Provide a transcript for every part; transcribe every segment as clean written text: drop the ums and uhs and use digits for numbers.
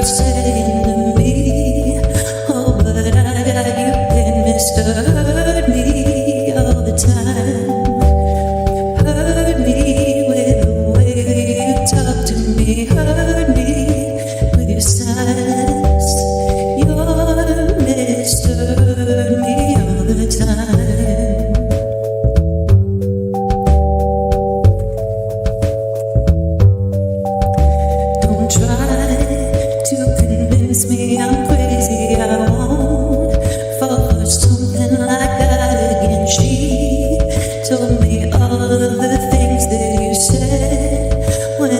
saying to me, oh, but I got you in, Mr. Hurt Me all the time. Hurt me with the way that you talk to me. Hurt me with your silence. You're Mr. Hurt Me all the time. Don't try to convince me I'm crazy. I won't fall for something like that again. She told me all of the things that you said when I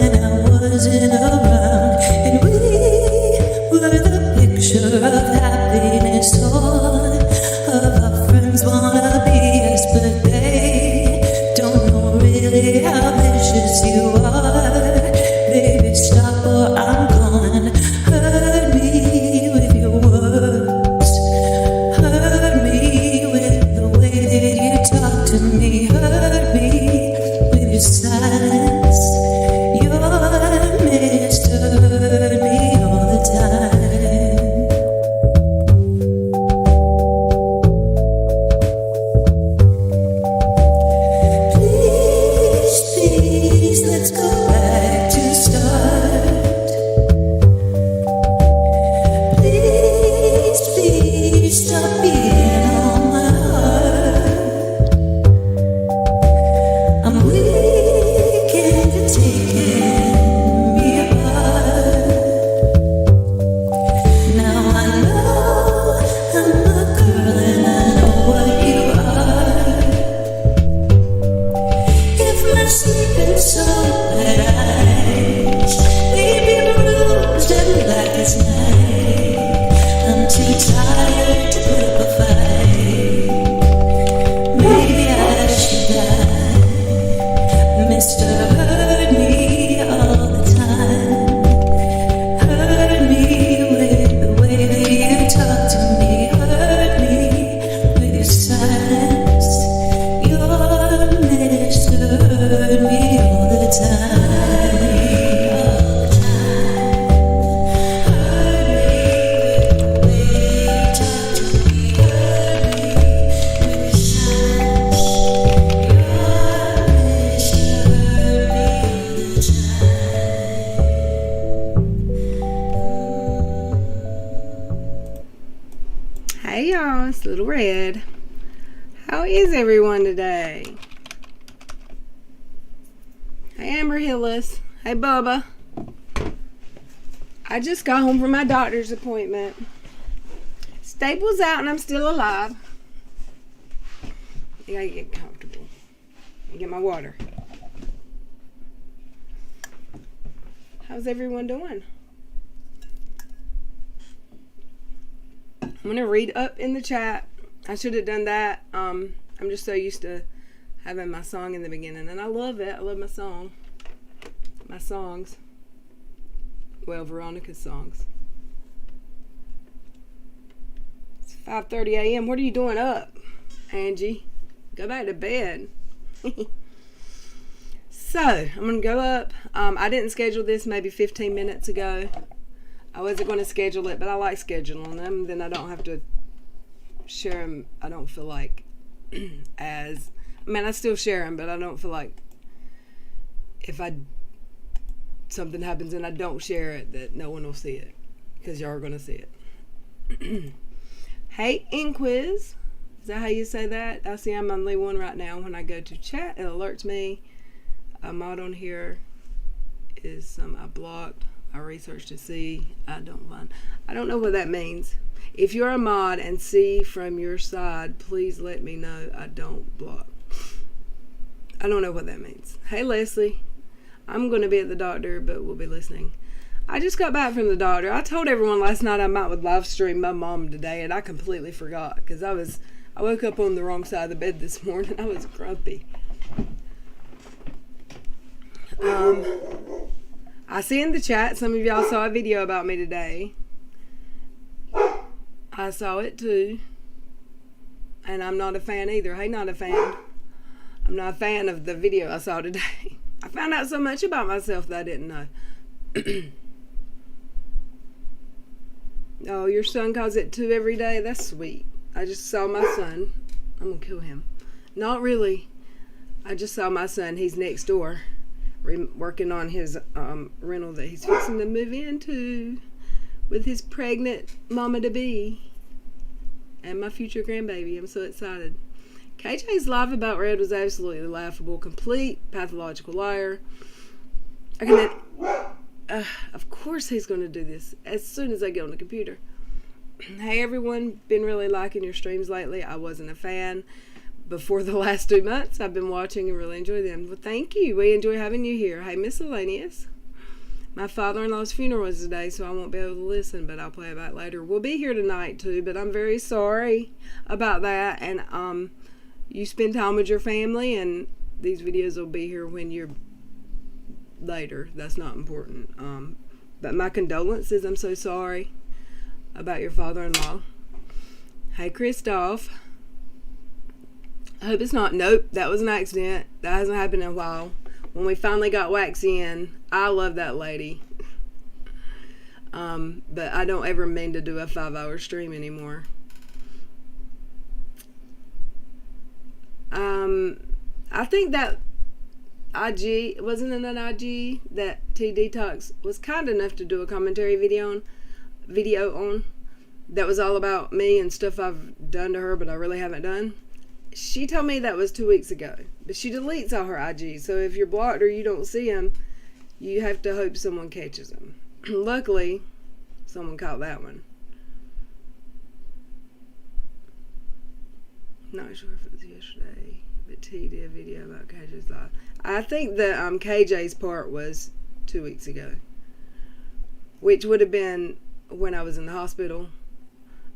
wasn't around, and we were the picture of happiness. All of our friends wanna be us, but they don't know really how vicious you are. Baby, stop or I'm gone. Hurt me with your words. Hurt me with the way that you talk to me. Hurt me with your silence. You're Mr. Hurt Me all the time. Please, please, let's go back to start. Please, please, stop beating on my heart. I'm weak and you're taking me apart. Now I know I'm a girl and I know what you are. If my sleeping so that eyes leave me bruised and black as night, I'm too tired to put up a fight. Maybe I should die. Mr. Hurt Me all the time. Hurt me with the way that you talk to me. Hurt me with your silence. You're Mr. Hurt Me all the time. All the time. Hurt me with the way you talk to me. Hurt me with your silence. You're Mr. Hurt Me all the time. Hey y'all, it's Little Red. How is everyone today? Hey Amber Hillis. Hey Bubba. I just got home from my doctor's appointment. Staples out and I'm still alive. I gotta get comfortable. I get my water. How's everyone doing? I'm gonna read up in the chat. I should have done that. I'm just so used to having my song in the beginning, and I love it. I love my songs. Well, Veronica's songs. It's 5:30 a.m. What are you doing up, Angie? Go back to bed. So I'm gonna go up. I didn't schedule this maybe 15 minutes ago. I wasn't going to schedule it, but I like scheduling them. Then I don't have to share them. I don't feel like I still share them, but I don't feel like if something happens and I don't share it, that no one will see it, because y'all are going to see it. Hey, Inquiz. Is that how you say that? I see I'm only one right now. When I go to chat, it alerts me. A mod on here is some I blocked. I researched to see. I don't know what that means. If you're a mod and see from your side, please let me know. I don't block. I don't know what that means. Hey Leslie, I'm going to be at the doctor, but we'll be listening. I just got back from the doctor. I told everyone last night I might would live stream my mom today, and I completely forgot because I woke up on the wrong side of the bed this morning. I was grumpy. I see in the chat some of y'all saw a video about me today. I saw it too. And I'm not a fan either. Hey, not a fan. I'm not a fan of the video I saw today. I found out so much about myself that I didn't know. Oh, your son calls it 2 every day? That's sweet. I just saw my son. I'm going to kill him. Not really. I just saw my son. He's next door working on his rental that he's fixing to move into with his pregnant mama-to-be and my future grandbaby. I'm so excited. KJ's life about Red was absolutely laughable. Complete pathological liar. Of course he's going to do this as soon as I get on the computer. Hey everyone, been really liking your streams lately. I wasn't a fan before the last 2 months. I've been watching and really enjoy them. Well, thank you. We enjoy having you here. Hey, Miscellaneous. My father-in-law's funeral was today, so I won't be able to listen, but I'll play it back later. We'll be here tonight too, but I'm very sorry about that. And you spend time with your family, and these videos will be here when you're later. That's not important. But my condolences. I'm so sorry about your father-in-law. Hey, Christoph. I hope it's not. Nope, that was an accident. That hasn't happened in a while. When we finally got Wax in, I love that lady. But I don't ever mean to do a 5-hour stream anymore. I think that IG, wasn't it an IG that T Detox was kind enough to do a commentary video on that was all about me and stuff I've done to her, but I really haven't done. She told me that was 2 weeks ago, but she deletes all her IG, so if you're blocked or you don't see them, you have to hope someone catches them. Luckily, someone caught that one. Not sure if it was yesterday, but T did a video about KJ's life. I think that KJ's part was 2 weeks ago, which would have been when I was in the hospital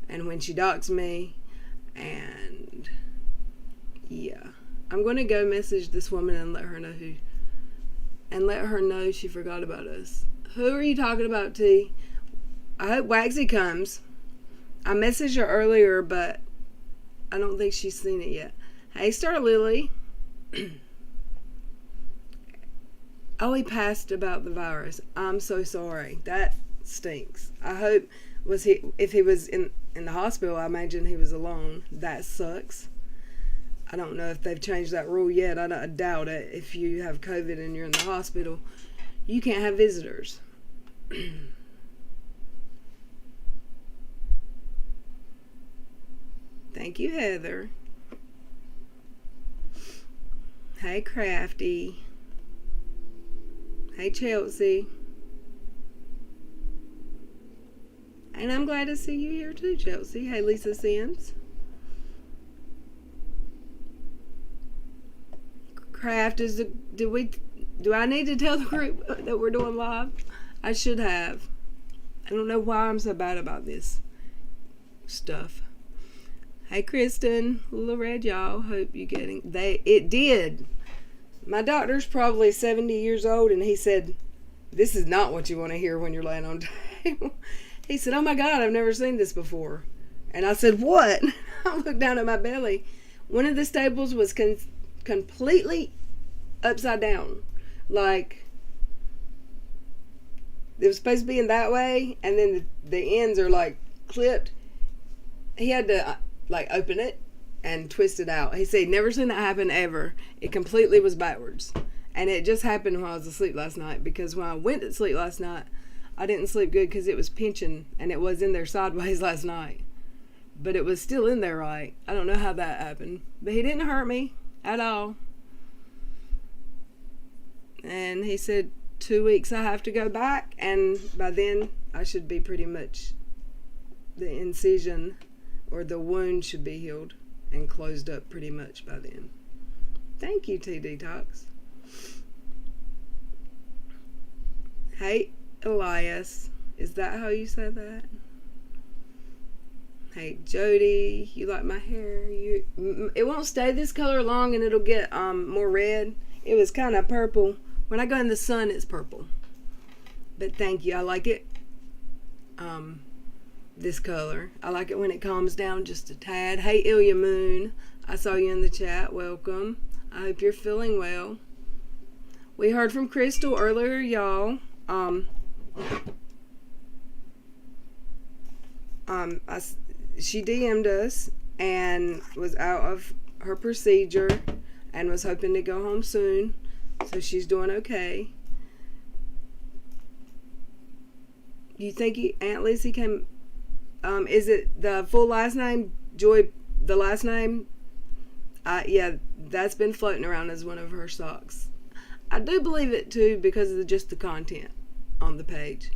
and when she doxed me, and yeah, I'm going to go message this woman and let her know she forgot about us. Who are you talking about, T? I hope Waxy comes. I messaged her earlier, but I don't think she's seen it yet. Hey, Star Lily. Oh, he passed about the virus. I'm so sorry. That stinks. I hope if he was in the hospital, I imagine he was alone. That sucks. I don't know if they've changed that rule yet. I doubt it. If you have COVID and you're in the hospital, you can't have visitors. Thank you, Heather. Hey, Crafty. Hey, Chelsea. And I'm glad to see you here too, Chelsea. Hey, Lisa Sims. Craft do I need to tell the group that we're doing live? I should have. I don't know why I'm so bad about this stuff. Hey, Kristen, Little Red, y'all. Hope you getting it did. My doctor's probably 70 years old, and he said, "This is not what you want to hear when you're laying on the table." He said, "Oh my God, I've never seen this before." And I said, "What?" I looked down at my belly. One of the staples was completely upside down. Like, it was supposed to be in that way, and then the ends are like clipped. He had to like open it and twist it out. He said he'd never seen that happen ever. It completely was backwards. And it just happened when I was asleep last night, because when I went to sleep last night, I didn't sleep good because it was pinching, and it was in there sideways last night. But it was still in there right. I don't know how that happened. But he didn't hurt me at all. And he said 2 weeks I have to go back, and by then I should be pretty much, the incision or the wound should be healed and closed up pretty much by then. Thank you, T Detox. Hey, Elias. Is that how you say that? Hey, Jody, you like my hair? It won't stay this color long, and it'll get more red. It was kind of purple. When I go in the sun, it's purple. But thank you. I like it. This color. I like it when it calms down just a tad. Hey, Ilya Moon. I saw you in the chat. Welcome. I hope you're feeling well. We heard from Crystal earlier, y'all. She DM'd us and was out of her procedure and was hoping to go home soon. So she's doing okay. You think Aunt Lizzie came? Is it the full last name? Joy, the last name? Yeah, that's been floating around as one of her socks. I do believe it too because of just the content on the page.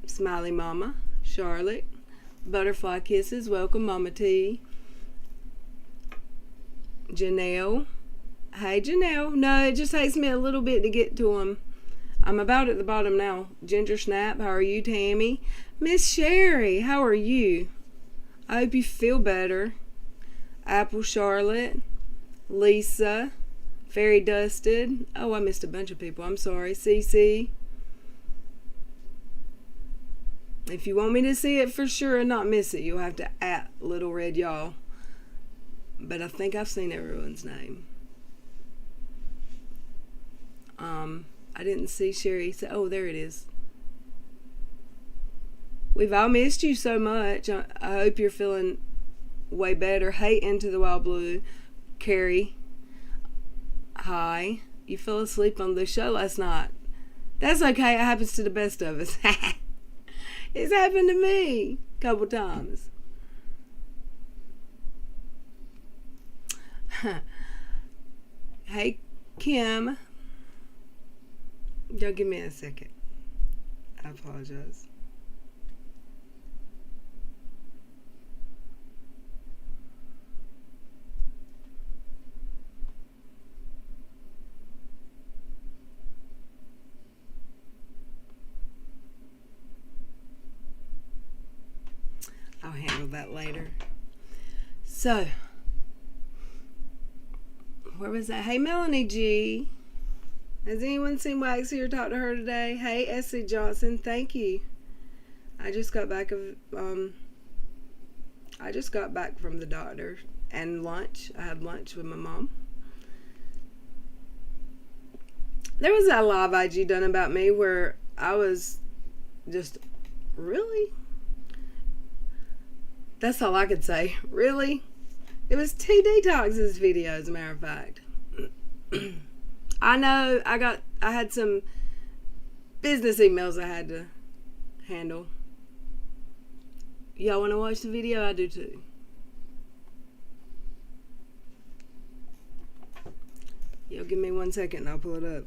Smiley Mama, Charlotte, Butterfly Kisses, welcome Mama T. Janelle. Hey Janelle. No, it just takes me a little bit to get to them. I'm about at the bottom now. Ginger Snap, how are you? Tammy. Miss Sherry, how are you? I hope you feel better. Apple Charlotte. Lisa. Fairy Dusted. Oh, I missed a bunch of people. I'm sorry. Cece. If you want me to see it for sure and not miss it, you'll have to @ Little Red Y'all. But I think I've seen everyone's name. I didn't see Sherry say, oh, there it is. We've all missed you so much. I hope you're feeling way better. Hey, Into the Wild Blue. Carrie. Hi. You fell asleep on the show last night. That's okay. It happens to the best of us. It's happened to me a couple times. Hey, Kim. Y'all give me a second. I apologize. I'll handle that later. So, where was that? Hey, Melanie G. Has anyone seen Waxy or talked to her today? Hey, Essie Johnson. Thank you. I just got back from the doctor and lunch. I had lunch with my mom. There was that live IG done about me where I was just, really? That's all I could say. Really? It was T Detox's video, as a matter of fact. I know I had some business emails I had to handle. Y'all want to watch the video? I do too. Y'all give me 1 second and I'll pull it up.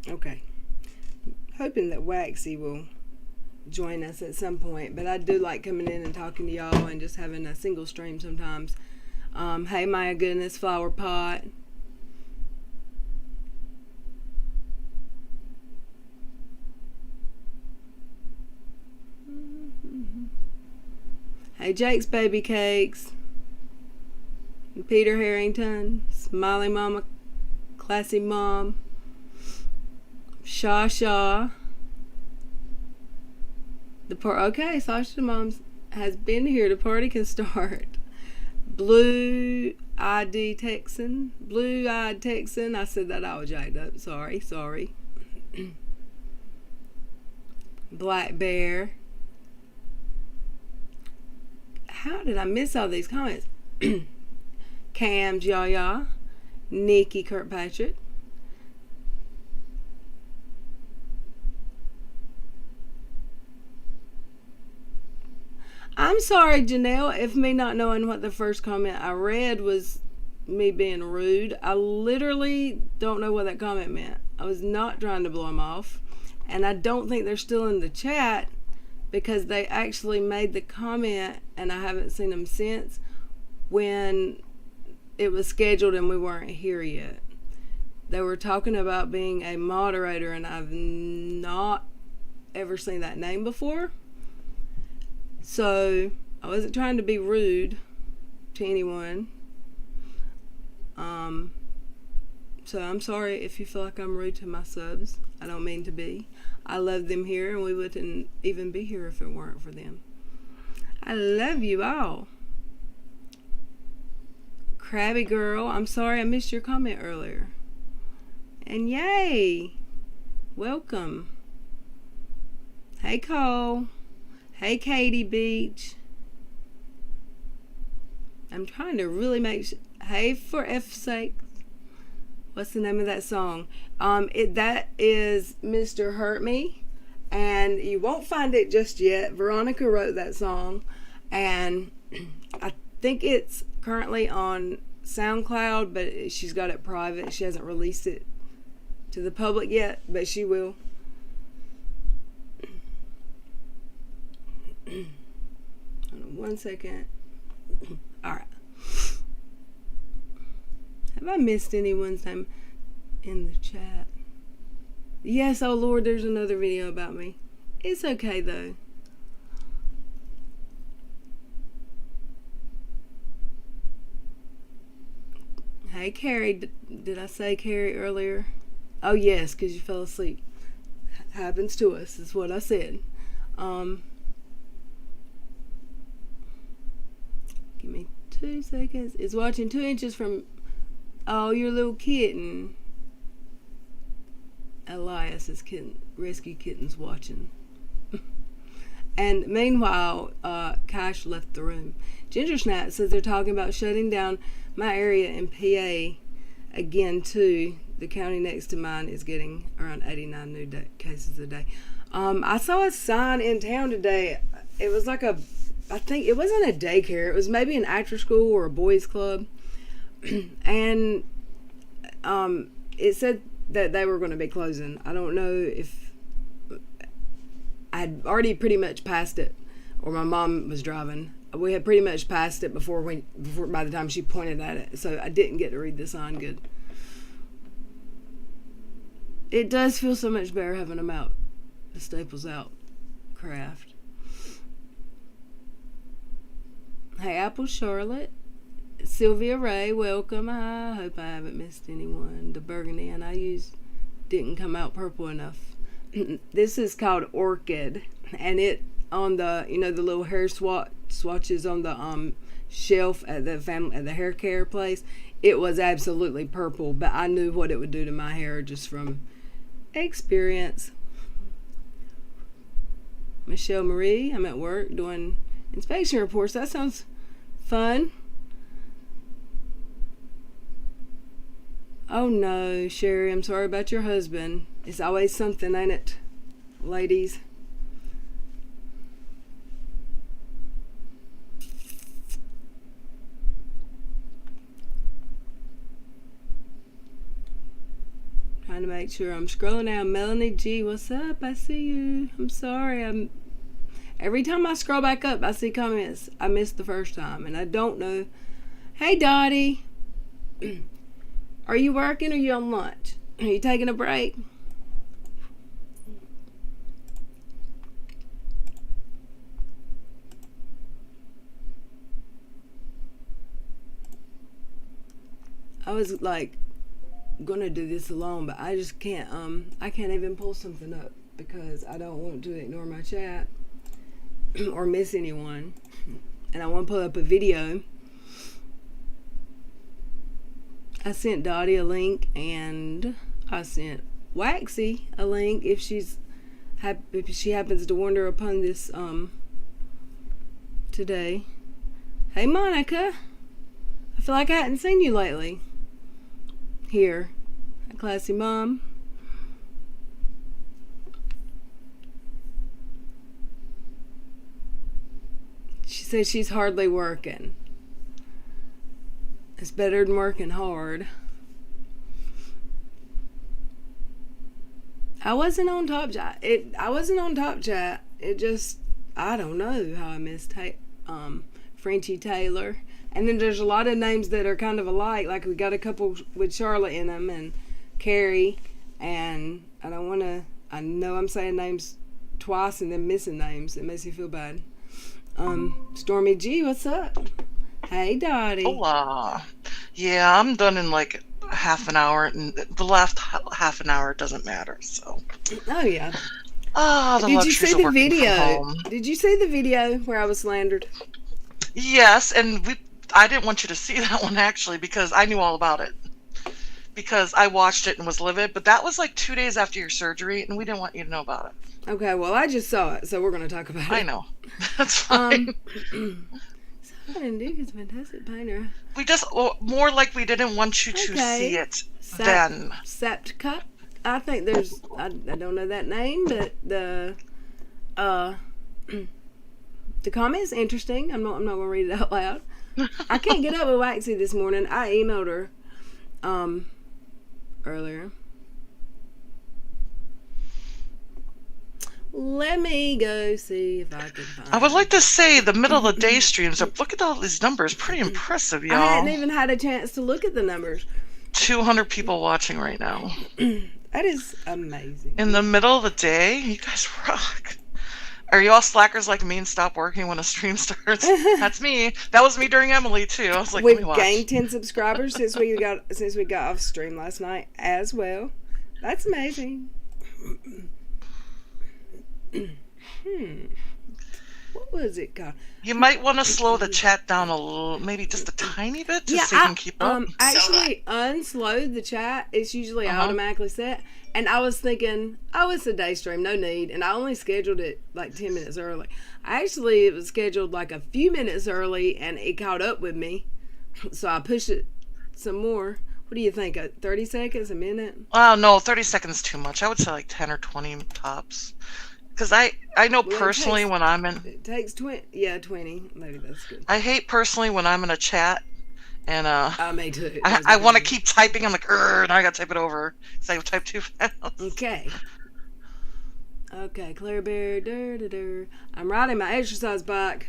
Okay. Hoping that Waxy will join us at some point, but I do like coming in and talking to y'all and just having a single stream sometimes. Hey, my goodness, Flower Pot. Hey, Jake's Baby Cakes. Peter Harrington. Smiley Mama. Classy Mom. Shaw. Okay, Sasha Mom has been here. The party can start. Blue-eyed Texan. I said that all jacked up. Sorry. Black Bear. How did I miss all these comments? Cam Yaya. Nikki Kirkpatrick. I'm sorry, Janelle, if me not knowing what the first comment I read was me being rude. I literally don't know what that comment meant. I was not trying to blow them off. And I don't think they're still in the chat because they actually made the comment and I haven't seen them since when it was scheduled and we weren't here yet. They were talking about being a moderator and I've not ever seen that name before. So I wasn't trying to be rude to anyone. So I'm sorry if you feel like I'm rude to my subs. I don't mean to be. I love them here, and we wouldn't even be here if it weren't for them. I love you all. Crabby girl, I'm sorry I missed your comment earlier. And yay! Welcome. Hey Cole. Hey Katie Beach. I'm trying to really make hey, for F's sake. What's the name of that song? That is Mr. Hurt Me, and you won't find it just yet. Veronica wrote that song, and I think it's currently on SoundCloud, but she's got it private. She hasn't released it to the public yet, but she will. Hold on 1 second. All right. Have I missed anyone's name in the chat? Yes, oh Lord, there's another video about me. It's okay though. Hey Carrie, did I say Carrie earlier? Oh yes, because you fell asleep. Happens to us, is what I said. Give me 2 seconds. Is watching 2 inches from... Oh, your little kitten. Elias is rescue kittens watching. And meanwhile, Cash left the room. Ginger Snap says they're talking about shutting down my area in PA again too. The county next to mine is getting around 89 new cases a day. I saw a sign in town today. It was like I think it wasn't a daycare. It was maybe an after school or a boys club. And it said that they were going to be closing. I don't know if I'd already pretty much passed it, or my mom was driving. We had pretty much passed it before by the time she pointed at it, so I didn't get to read the sign good. It does feel so much better having them out, the Staples Out craft. Hey, Apple Charlotte. Sylvia Ray, welcome. I hope I haven't missed anyone. The burgundy and I used didn't come out purple enough. This is called Orchid, and it on the the little hair swatches on the shelf at the hair care place. It was absolutely purple, but I knew what it would do to my hair just from experience. Michelle Marie, I'm at work doing inspection reports. That sounds fun. Oh no, Sherry, I'm sorry about your husband. It's always something, ain't it, ladies? Trying to make sure I'm scrolling down. Melanie G, what's up? I see you. I'm sorry. Every time I scroll back up, I see comments I missed the first time, and I don't know. Hey, Dottie. Are you working or are you on lunch? Are you taking a break? I was like gonna do this alone, but I just can't I can't even pull something up because I don't want to ignore my chat or miss anyone. And I want to pull up a video. I sent Dottie a link, and I sent Waxy a link if she happens to wander upon this today. Hey Monica, I feel like I hadn't seen you lately. Here, a classy mom. She says she's hardly working. It's better than working hard. I wasn't on Top Chat. It just, I don't know how I missed Frenchie Taylor. And then there's a lot of names that are kind of alike. Like we got a couple with Charlotte in them and Carrie. And I know I'm saying names twice and then missing names. It makes me feel bad. Stormy G, what's up? Hey, Dottie. Hola. Yeah, I'm done in like half an hour, and the last half an hour doesn't matter. So, Oh yeah. the Did you luxuries see of the working from video? home. Did you see the video where I was slandered? Yes, and I didn't want you to see that one actually because I knew all about it. Because I watched it and was livid, but that was like 2 days after your surgery, and we didn't want you to know about it. Okay, well I just saw it, so we're gonna talk about I it. know. That's fine. Simon Duke is a fantastic painter. We just, more like we didn't want you to Okay. see it then. Sapped Cup. I think there's, I don't know that name, but the comment's interesting. I'm not gonna read it out loud. I can't get up with Waxy this morning. I emailed her earlier. Let me go see if I can find I would like to say the middle of the day streams are, look at all these numbers, pretty impressive, y'all. I hadn't even had a chance to look at the numbers. 200 people watching right now. That is amazing. In the middle of the day? You guys rock. Are you all slackers like me and stop working when a stream starts? That's me. That was me during Emily too. I was like, let me We've watch. gained 10 subscribers since we got off stream last night as well. That's amazing. What was it called? You might want to slow the chat down a little, maybe just a tiny bit, just so you can keep up. Actually unslowed the chat. It's usually automatically set. And I was thinking, oh, it's a day stream, no need. And I only scheduled it like 10 minutes early. It was scheduled like a few minutes early, and it caught up with me. So I pushed it some more. What do you think? 30 seconds, a minute? Oh, no, 30 seconds too much. I would say like 10 or 20 tops. Because I know personally when I'm in... It takes 20. Yeah, 20. Maybe that's good. I hate personally when I'm in a chat and me too. I want to keep typing. I'm like, and I got to type it over because I type too fast. Okay, Claire Bear. I'm riding my exercise bike.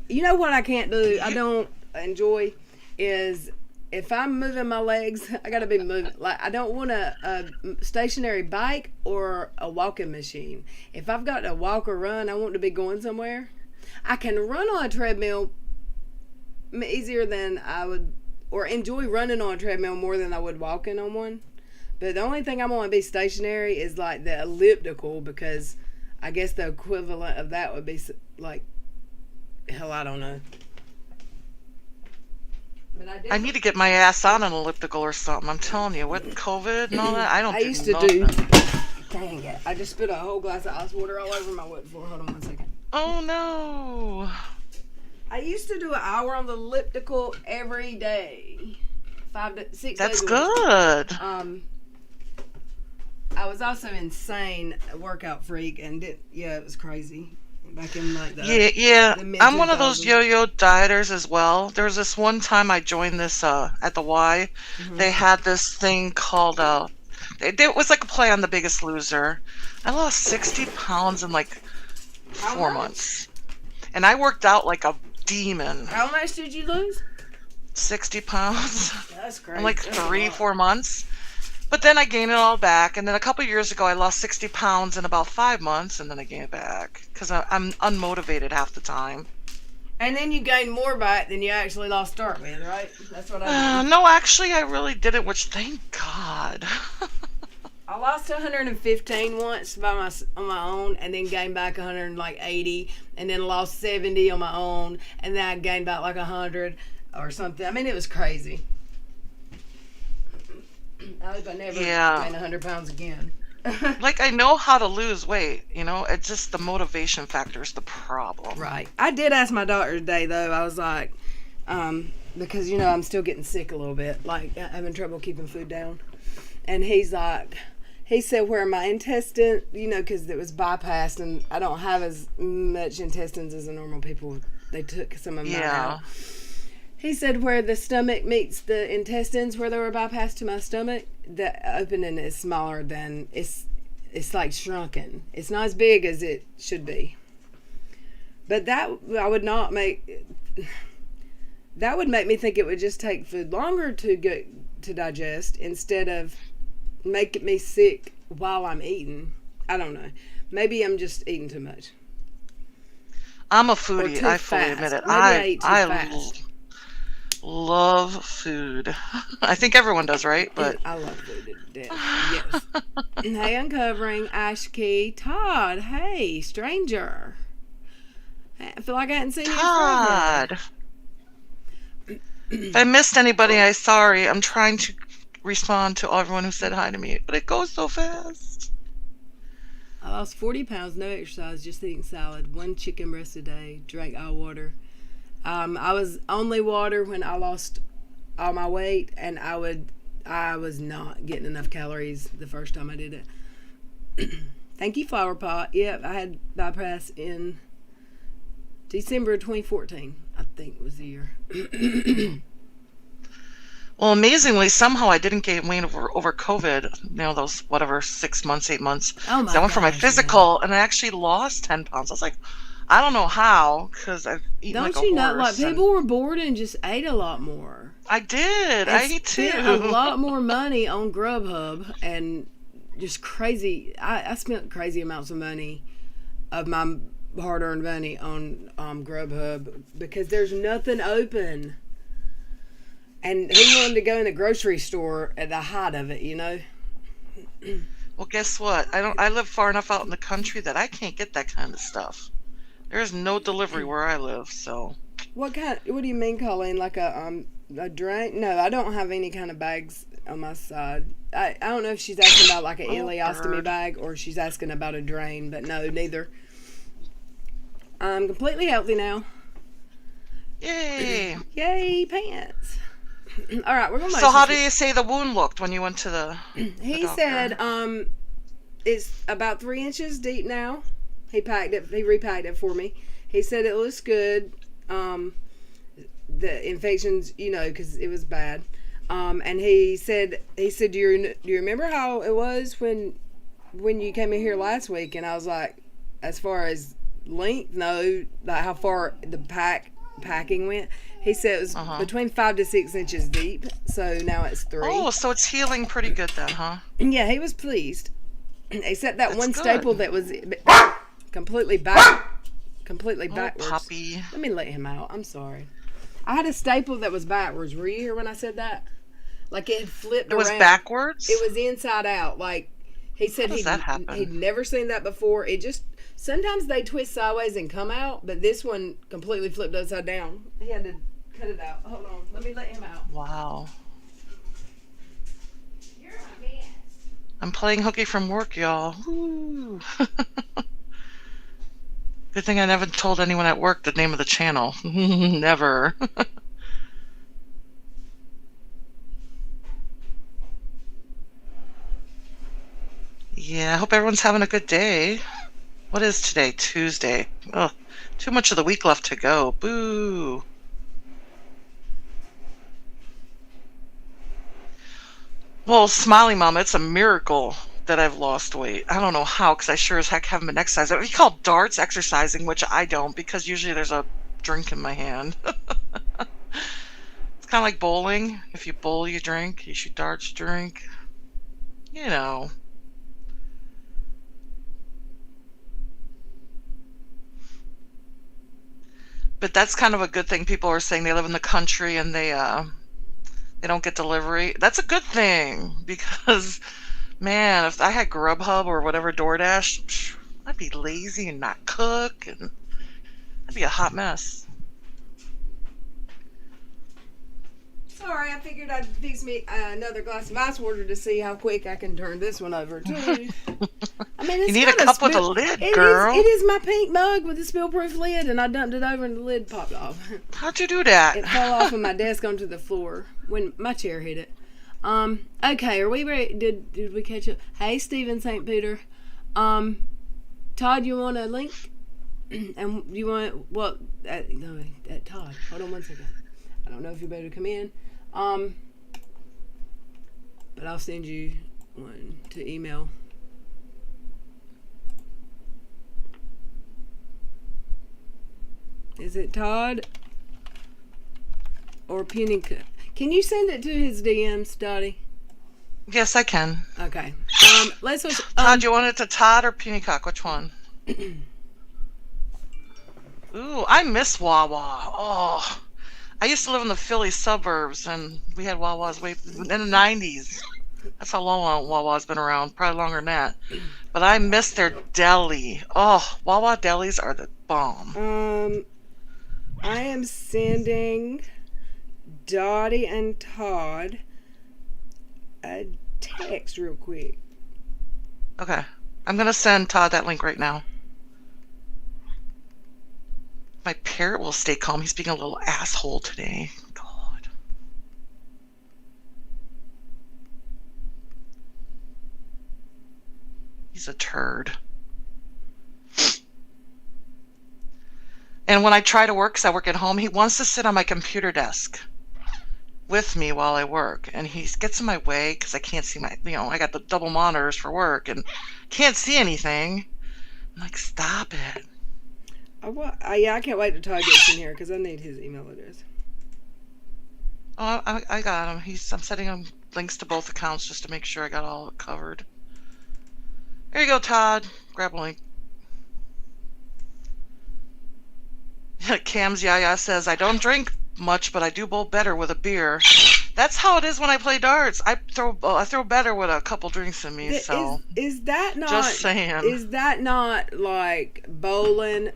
You know what I can't do? I don't enjoy is if I'm moving my legs, I gotta be moving. Like, I don't want a stationary bike or a walking machine. If I've got to walk or run, I want to be going somewhere. I can run on a treadmill easier than I would, or enjoy running on a treadmill more than I would walking on one. But the only thing I want to be stationary is like the elliptical, because I guess the equivalent of that would be like, hell, I don't know. But I need to get my ass on an elliptical or something. I'm telling you, with COVID and all that, I used to do. Dang it! I just spit a whole glass of ice water all over my wood floor. Hold on 1 second. Oh no! I used to do an hour on the elliptical every day, 5 to 6 days. That's good. I was also insane workout freak, and it was crazy. Back in like the I'm one of those yo-yo dieters as well. There was this one time I joined this at the Y. They had this thing called it was like a play on The Biggest Loser. I lost 60 pounds in like 4 months, and I worked out like a demon. How much did you lose? 60 pounds. That's crazy. In like 3-4 months. But then I gained it all back, and then a couple years ago I lost 60 pounds in about 5 months, and then I gained it back because I'm unmotivated half the time. And then you gained more back than you actually lost start with, right? That's what I mean. No, actually I really didn't, which thank God. I lost 115 once on my own, and then gained back 180, and then lost 70 on my own, and then I gained back like 100 or something. I mean, it was crazy. I hope I never gain 100 pounds again. Like, I know how to lose weight, it's just the motivation factor is the problem. Right. I did ask my doctor today, though. I was like, because, I'm still getting sick a little bit, like having trouble keeping food down. And he said where my intestine, because it was bypassed, and I don't have as much intestines as the normal people. They took some of mine out. He said where the stomach meets the intestines, where they were bypassed to my stomach, the opening is smaller than, it's like shrunken. It's not as big as it should be. But that would make me think it would just take food longer to digest instead of making me sick while I'm eating. I don't know. Maybe I'm just eating too much. I'm a foodie. I fully admit it. Maybe I eat too fast. love food. I think everyone does, right? But I love food to death. Yes. Hey, Uncovering, Ashkey, Todd. Hey, stranger. I feel like I hadn't seen you in Todd. If I missed anybody, I'm sorry. I'm trying to respond to everyone who said hi to me, but it goes so fast. I lost 40 pounds, no exercise, just eating salad, 1 chicken breast a day, drank all water. I was only water when I lost all my weight, and I was not getting enough calories the first time I did it. Thank you, Flower Pot. Yep, I had bypass in December of 2014, I think was the year. Well, amazingly, somehow I didn't gain weight over COVID. You know, those whatever 6 months, 8 months. Oh my So I went for my gosh, physical, and I actually lost 10 pounds. I was like, I don't know how, because I've eaten Don't like a you know, horse. like, people were bored and just ate a lot more. I did. I ate too. Spent a lot more money on Grubhub and just crazy. I spent crazy amounts of money, of my hard-earned money, on Grubhub because there's nothing open. And he wanted to go in the grocery store at the height of it, you know. Well, guess what? I live far enough out in the country that I can't get that kind of stuff. There's no delivery where I live, so. What do you mean, Colleen? Like a drink? No, I don't have any kind of bags on my side. I don't know if she's asking about like an ileostomy bag or she's asking about a drain, but no, neither. I'm completely healthy now. Yay! Yay, pants. All right, we're gonna. So how do you say the wound looked when you went to the? He said, it's about 3 inches deep now. He repacked it for me. He said it looks good. The infections, you know, because it was bad. And he said, do you remember how it was when you came in here last week? And I was like, as far as length, no, like how far the packing went. He said it was between 5 to 6 inches deep. So now it's 3. Oh, so it's healing pretty good then, huh? Yeah, he was pleased. Except that one good. staple that was completely backwards. Puppy. Let me let him out. I'm sorry. I had a staple that was backwards. Were you here when I said that? Like it had flipped around. It was backwards? It was inside out. Like he said he'd never seen that before. It just, sometimes they twist sideways and come out, but this one completely flipped upside down. He had to cut it out. Hold on. Let me let him out. Wow. You're my man. I'm playing hooky from work, y'all. Woo. Good thing I never told anyone at work the name of the channel. Never. Yeah, I hope everyone's having a good day. What is today? Tuesday. Oh, too much of the week left to go. Boo. Well, Smiley Mama, it's a miracle that I've lost weight. I don't know how, because I sure as heck haven't been exercising. We call darts exercising, which I don't, because usually there's a drink in my hand. It's kind of like bowling. If you bowl, you drink. You shoot darts, drink. You know. But that's kind of a good thing. People are saying they live in the country and they don't get delivery. That's a good thing, because man, if I had Grubhub or whatever, DoorDash, I'd be lazy and not cook, and I'd be a hot mess. Sorry, I figured I'd fix me another glass of ice water to see how quick I can turn this one over too. I mean, it's You need a cup with a lid, girl. It is my pink mug with a spill-proof lid, and I dumped it over, and the lid popped off. How'd you do that? It fell off of my desk onto the floor when my chair hit it. Okay, are we ready? Did we catch up? Hey, Stephen St. Peter. Todd, you want a link? And you want Todd. Hold on one second. I don't know if you're better to come in. But I'll send you one to email. Is it Todd or Punica? Can you send it to his DMs, Dottie? Yes, I can. Okay. Let's switch. Todd, you want it to Todd or Punycock? Which one? Ooh, I miss Wawa. Oh, I used to live in the Philly suburbs, and we had Wawa's way in the 90s. That's how long Wawa's been around, probably longer than that. But I miss their deli. Oh, Wawa delis are the bomb. I am sending Dottie and Todd a text real quick. Okay. I'm going to send Todd that link right now. My parrot will stay calm. He's being a little asshole today. God. He's a turd. And when I try to work, because I work at home, he wants to sit on my computer desk with me while I work. And he gets in my way because I can't see I got the double monitors for work and can't see anything. I'm like, stop it. Yeah, I can't wait till Todd gets in here because I need his email address. Oh, I got him. I'm setting him links to both accounts just to make sure I got all covered. There you go, Todd. Grab a link. Cam's Yaya says, I don't drink much, but I do bowl better with a beer. That's how it is when I play darts. I throw better with a couple drinks in me. Is that not? Just saying. Is that not like bowling?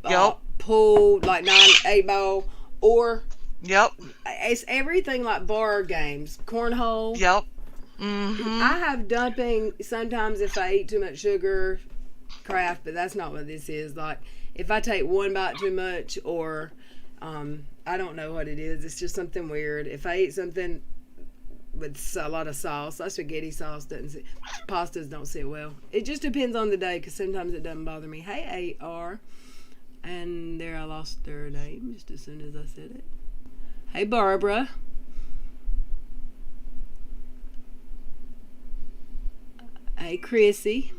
Yep. Pool, like 9-8 ball, or yep. It's everything like bar games, cornhole. Yep. Mm-hmm. I have dumping sometimes if I eat too much sugar, craft, but that's not what this is. Like if I take one bite too much, or I don't know what it is. It's just something weird. If I eat something with a lot of sauce, like spaghetti sauce, pastas don't sit well. It just depends on the day because sometimes it doesn't bother me. Hey, AR. And there I lost their name just as soon as I said it. Hey, Barbara. Hey, Chrissy.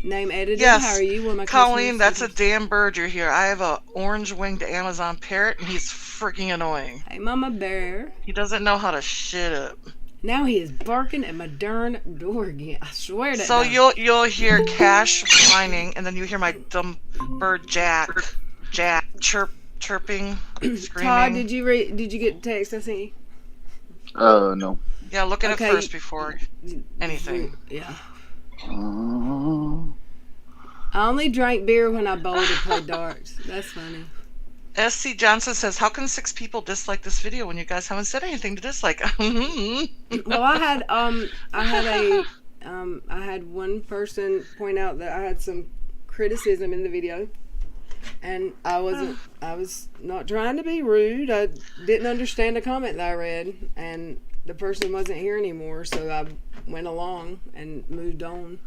Name edited. Yes. How are you? One of my Colleen, that's a damn bird you're here. I have a orange-winged Amazon parrot, and he's freaking annoying. Hey, Mama Bear. He doesn't know how to shit up. Now he is barking at my darn door again. I swear to God. So you'll hear Cash whining, and then you hear my dumb bird Jack chirping, screaming. Todd, did you get the text I sent you? No. Yeah, look at it first before anything. Yeah. I only drank beer when I bowled and played darts. That's funny. SC Johnson says, how can 6 people dislike this video when you guys haven't said anything to dislike? Well, I had one person point out that I had some criticism in the video, and I was not trying to be rude. I didn't understand the comment that I read, and the person wasn't here anymore, so I went along and moved on.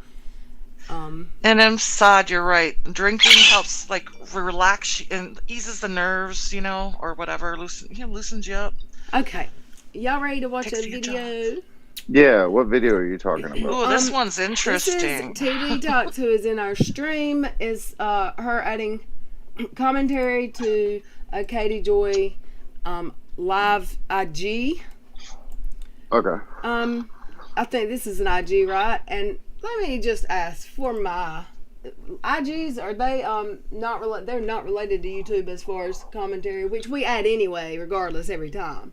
And Saad, you're right. Drinking helps like relax and eases the nerves, or whatever. Loosens you up. Okay, y'all ready to watch a video? Yeah, what video are you talking about? Ooh, this one's interesting. This is TD Talks, who is in our stream, is her adding commentary to Katie Joy live IG. Okay. I think this is an IG, right? And let me just ask for my IGs. Are they not they're not related to YouTube as far as commentary, which we add anyway, regardless every time.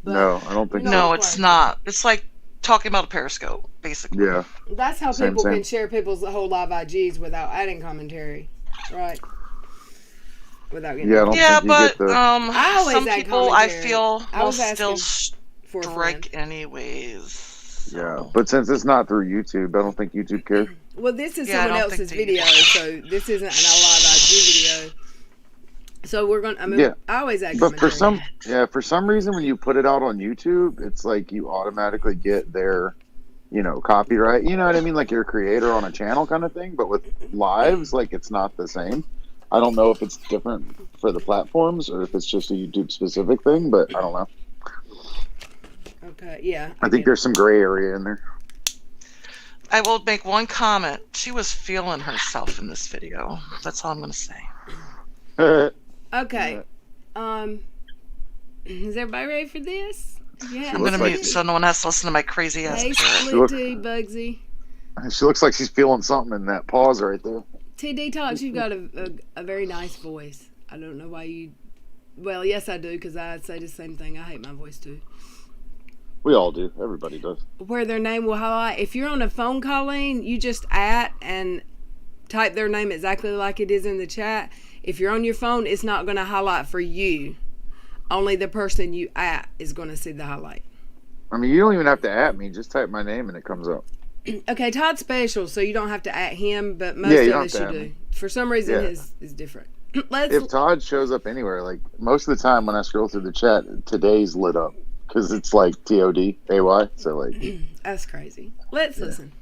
But no, I don't think. No, it's not. It's like talking about a Periscope, basically. Yeah. That's how people can share people's whole live IGs without adding commentary, right? Without getting. Yeah, I don't think you get the... I always some add people commentary. I feel will still for strike anyways. So. Yeah, but since it's not through YouTube, I don't think YouTube cares. Well, this is someone else's video, so this isn't a live IG video. So we're gonna. I always add commentary. But for some reason, when you put it out on YouTube, it's like you automatically get their, copyright. You know what I mean? Like you're a creator on a channel kind of thing. But with lives, like it's not the same. I don't know if it's different for the platforms or if it's just a YouTube specific thing, but I don't know. Okay, yeah. I think there's some gray area in there. I will make one comment. She was feeling herself in this video. That's all I'm going to say. Okay. Is everybody ready for this? Yeah. I'm going to mute so no one has to listen to my crazy ass. Hey, Splitty, Bugsy. She looks like she's feeling something in that pause right there. TD Talks, you've got a very nice voice. I don't know why you. Well, yes, I do, because I say the same thing. I hate my voice too. We all do. Everybody does. Where their name will highlight. If you're on a phone calling, you just and type their name exactly like it is in the chat. If you're on your phone, it's not going to highlight for you. Only the person you at is going to see the highlight. I mean, you don't even have to at me. Just type my name and it comes up. Okay, Todd's special, so you don't have to at him, but most of us you do. Me. For some reason, his is different. If Todd shows up anywhere, like most of the time when I scroll through the chat, today's lit up because it's like TODAY. So like, that's crazy. Let's listen.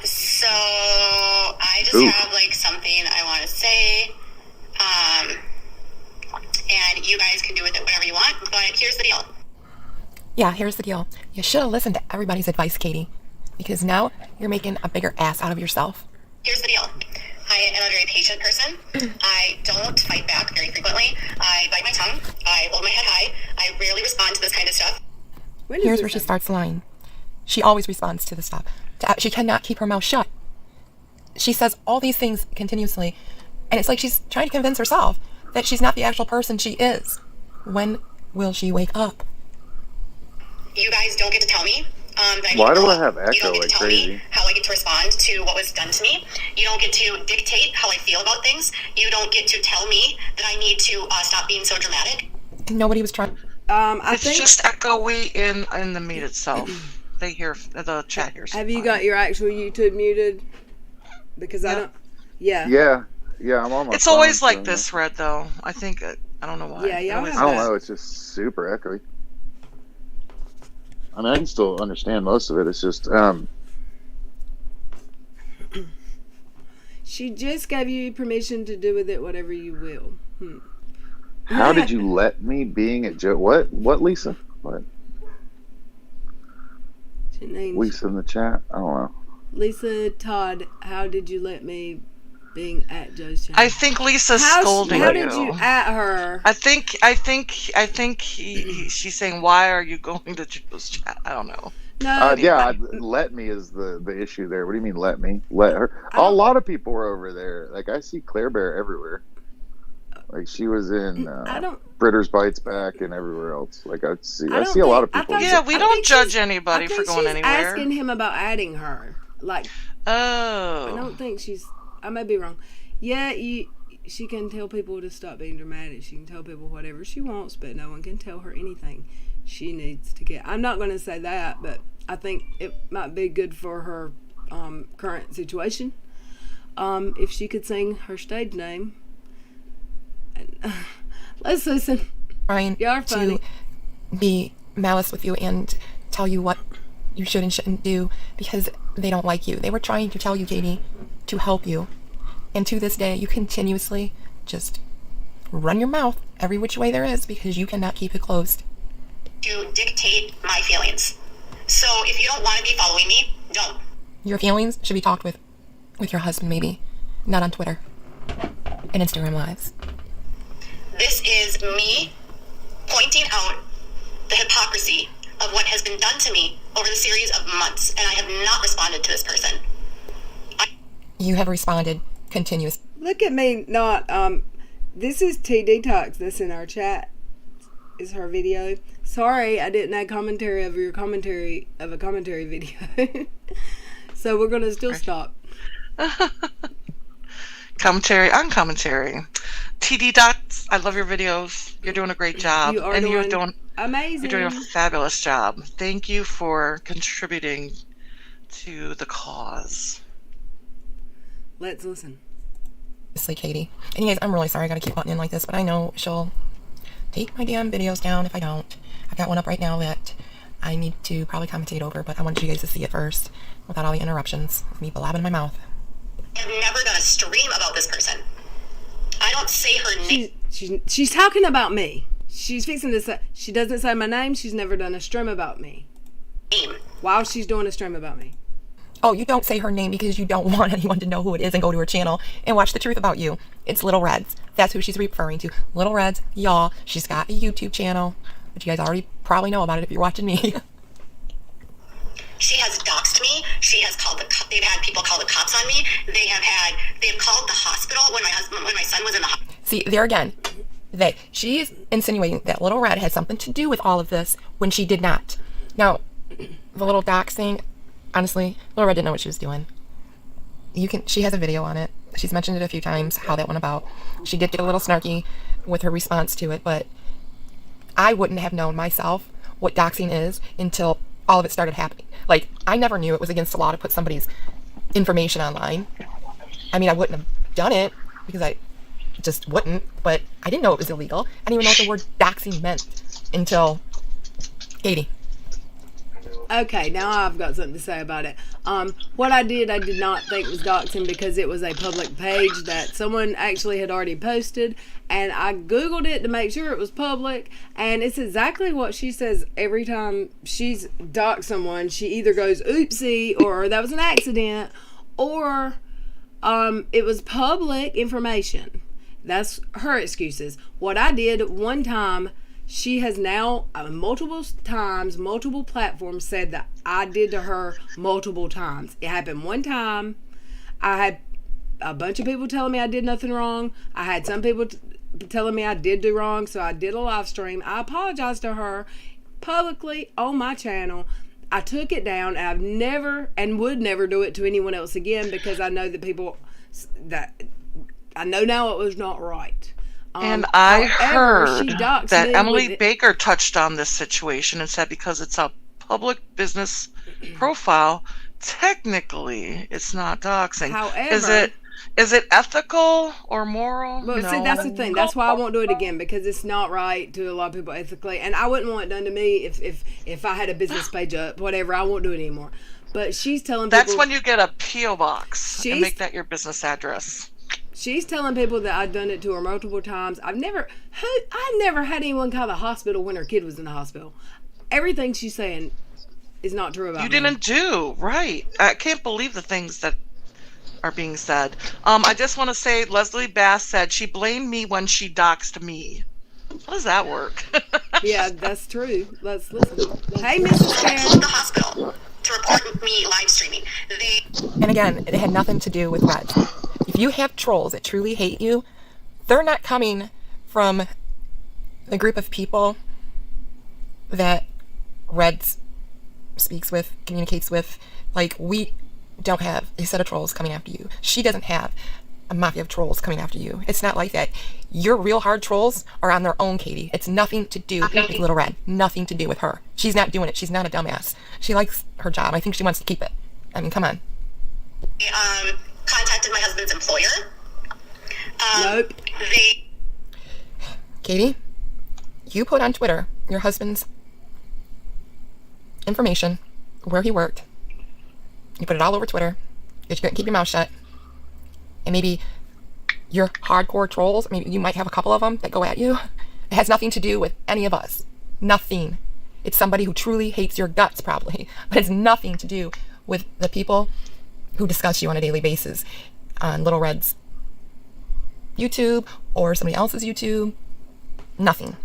So I just have like something I want to say. And you guys can do with it whatever you want, but here's the deal. Yeah, here's the deal. You should have listened to everybody's advice, Katie, because now you're making a bigger ass out of yourself. Here's the deal. I am a very patient person. I don't fight back very frequently. I bite my tongue. I hold my head high. I rarely respond to this kind of stuff. Here's where she starts lying. She always responds to the stuff. She cannot keep her mouth shut. She says all these things continuously, and it's like she's trying to convince herself that she's not the actual person she is. When will she wake up? You guys don't get to tell me that why do I have echo you don't get like to tell crazy? me how I get to respond to what was done to me. You don't get to dictate how I feel about things. You don't get to tell me that I need to stop being so dramatic. Nobody was trying. It's just echoey in the meet itself. They hear the chat here. Have you got your actual YouTube muted? Because I don't. Yeah. Yeah, I'm on my It's phone, always like so, this, Red, though. I think, I don't know why. Yeah, It always I don't is. know. It's just super echoey. I mean, I can still understand most of it. It's just, She just gave you permission to do with it whatever you will. How did you let me being a joke? What, Lisa? What? Lisa in the chat? I don't know. Lisa Todd, how did you let me being at Joe's channel? I think Lisa's scolding How you. did you at her? I think she's saying, why are you going to Joe's chat? I don't know. No. Let me is the issue there. What do you mean let me? Let her. A lot of people were over there. Like I see Claire Bear everywhere. Like she was in Britter's Bites Back and everywhere else. Like I see a lot of people. Yeah, we don't judge anybody for going she's anywhere. Asking him about adding her. Like, I don't think she's. I may be wrong. Yeah, she can tell people to stop being dramatic. She can tell people whatever she wants, but no one can tell her anything she needs to get. I'm not going to say that, but I think it might be good for her current situation if she could sing her stage name. Let's listen. Trying to be malice with you and tell you what you should and shouldn't do because they don't like you. They were trying to tell you, Katie, to help you. And to this day, you continuously just run your mouth every which way there is because you cannot keep it closed. To dictate my feelings. So if you don't want to be following me, don't. Your feelings should be talked with your husband, maybe. Not on Twitter and Instagram Lives. This is me pointing out the hypocrisy of what has been done to me over the series of months, and I have not responded to this person. You have responded continuously. Look at me not. This is T Detox. This in our chat is her video. Sorry, I didn't add commentary of your commentary of a commentary video. So we're gonna still stop. Commentary on commentary. TD Dots, I love your videos. You're doing a great job. You're doing amazing. You're doing a fabulous job. Thank you for contributing to the cause. Let's listen. Honestly, Katie. And you guys, I'm really sorry I gotta keep butting in like this, but I know she'll take my damn videos down if I don't. I've got one up right now that I need to probably commentate over, but I wanted you guys to see it first without all the interruptions of me blabbing in my mouth. I've never done a stream about this person. I don't say her name. She's talking about me. She's fixing to say, she doesn't say my name. She's never done a stream about me. While she's doing a stream about me. Oh, you don't say her name because you don't want anyone to know who it is and go to her channel and watch the truth about you. It's Little Reds. That's who she's referring to. Little Reds, y'all. She's got a YouTube channel, but you guys already probably know about it if you're watching me. She has doxed me. She has called they've had people call the cops on me. They've called the hospital when my son was in the hospital. See, there again, that she's insinuating that Little Red had something to do with all of this when she did not. Now, the little doxing, honestly, Little Red didn't know what she was doing. She has a video on it. She's mentioned it a few times, how that went about. She did get a little snarky with her response to it, but I wouldn't have known myself what doxing is until all of it started happening. Like, I never knew it was against the law to put somebody's information online. I mean, I wouldn't have done it because I just wouldn't, but I didn't know it was illegal. I didn't even know what the word doxing meant until Katie. Okay, now I've got something to say about it. What I did not think was doxing because it was a public page that someone actually had already posted, and I Googled it to make sure it was public, and it's exactly what she says every time she's doxed someone. She either goes, oopsie, or that was an accident, or it was public information. That's her excuses. What I did one time, she has now multiple times, multiple platforms said that I did to her multiple times. It happened one time. I had a bunch of people telling me I did nothing wrong. I had some people telling me I did do wrong, so I did a live stream. I apologized to her publicly on my channel. I took it down, and I've never and would never do it to anyone else again because I know that people that I know now it was not right. And I however, heard that Emily Baker touched on this situation and said because it's a public business profile, technically it's not doxing. However, is it ethical or moral? Well, see, that's the thing. That's why I won't do it again, because it's not right to a lot of people ethically, and I wouldn't want it done to me if I had a business page up, whatever. I won't do it anymore. But she's telling people... That's when you get a P.O. box and make that your business address. She's telling people that I've done it to her multiple times. I never had anyone call the hospital when her kid was in the hospital. Everything she's saying is not true about me. You didn't do, right. I can't believe the things that are being said. I just want to say Leslie Bass said she blamed me when she doxed me. How does that work? Yeah, that's true. Let's listen. Hey, Mrs. I called the hospital to report me live streaming. And again, it had nothing to do with Red. If you have trolls that truly hate you, they're not coming from the group of people that Red speaks with, communicates with. Like, we don't have a set of trolls coming after you. She doesn't have a mafia of trolls coming after you. It's not like that. Your real hard trolls are on their own, Katie. It's nothing to do with Little Red. Nothing to do with her. She's not doing it. She's not a dumbass. She likes her job. I think she wants to keep it. I mean, come on. Contacted my husband's employer. Nope. Katie, you put on Twitter your husband's information, where he worked. You put it all over Twitter. You couldn't keep your mouth shut. And maybe your hardcore trolls, maybe you might have a couple of them that go at you. It has nothing to do with any of us. Nothing. It's somebody who truly hates your guts, probably. But it's nothing to do with the people who discuss you on a daily basis on Little Red's YouTube or somebody else's YouTube. Nothing.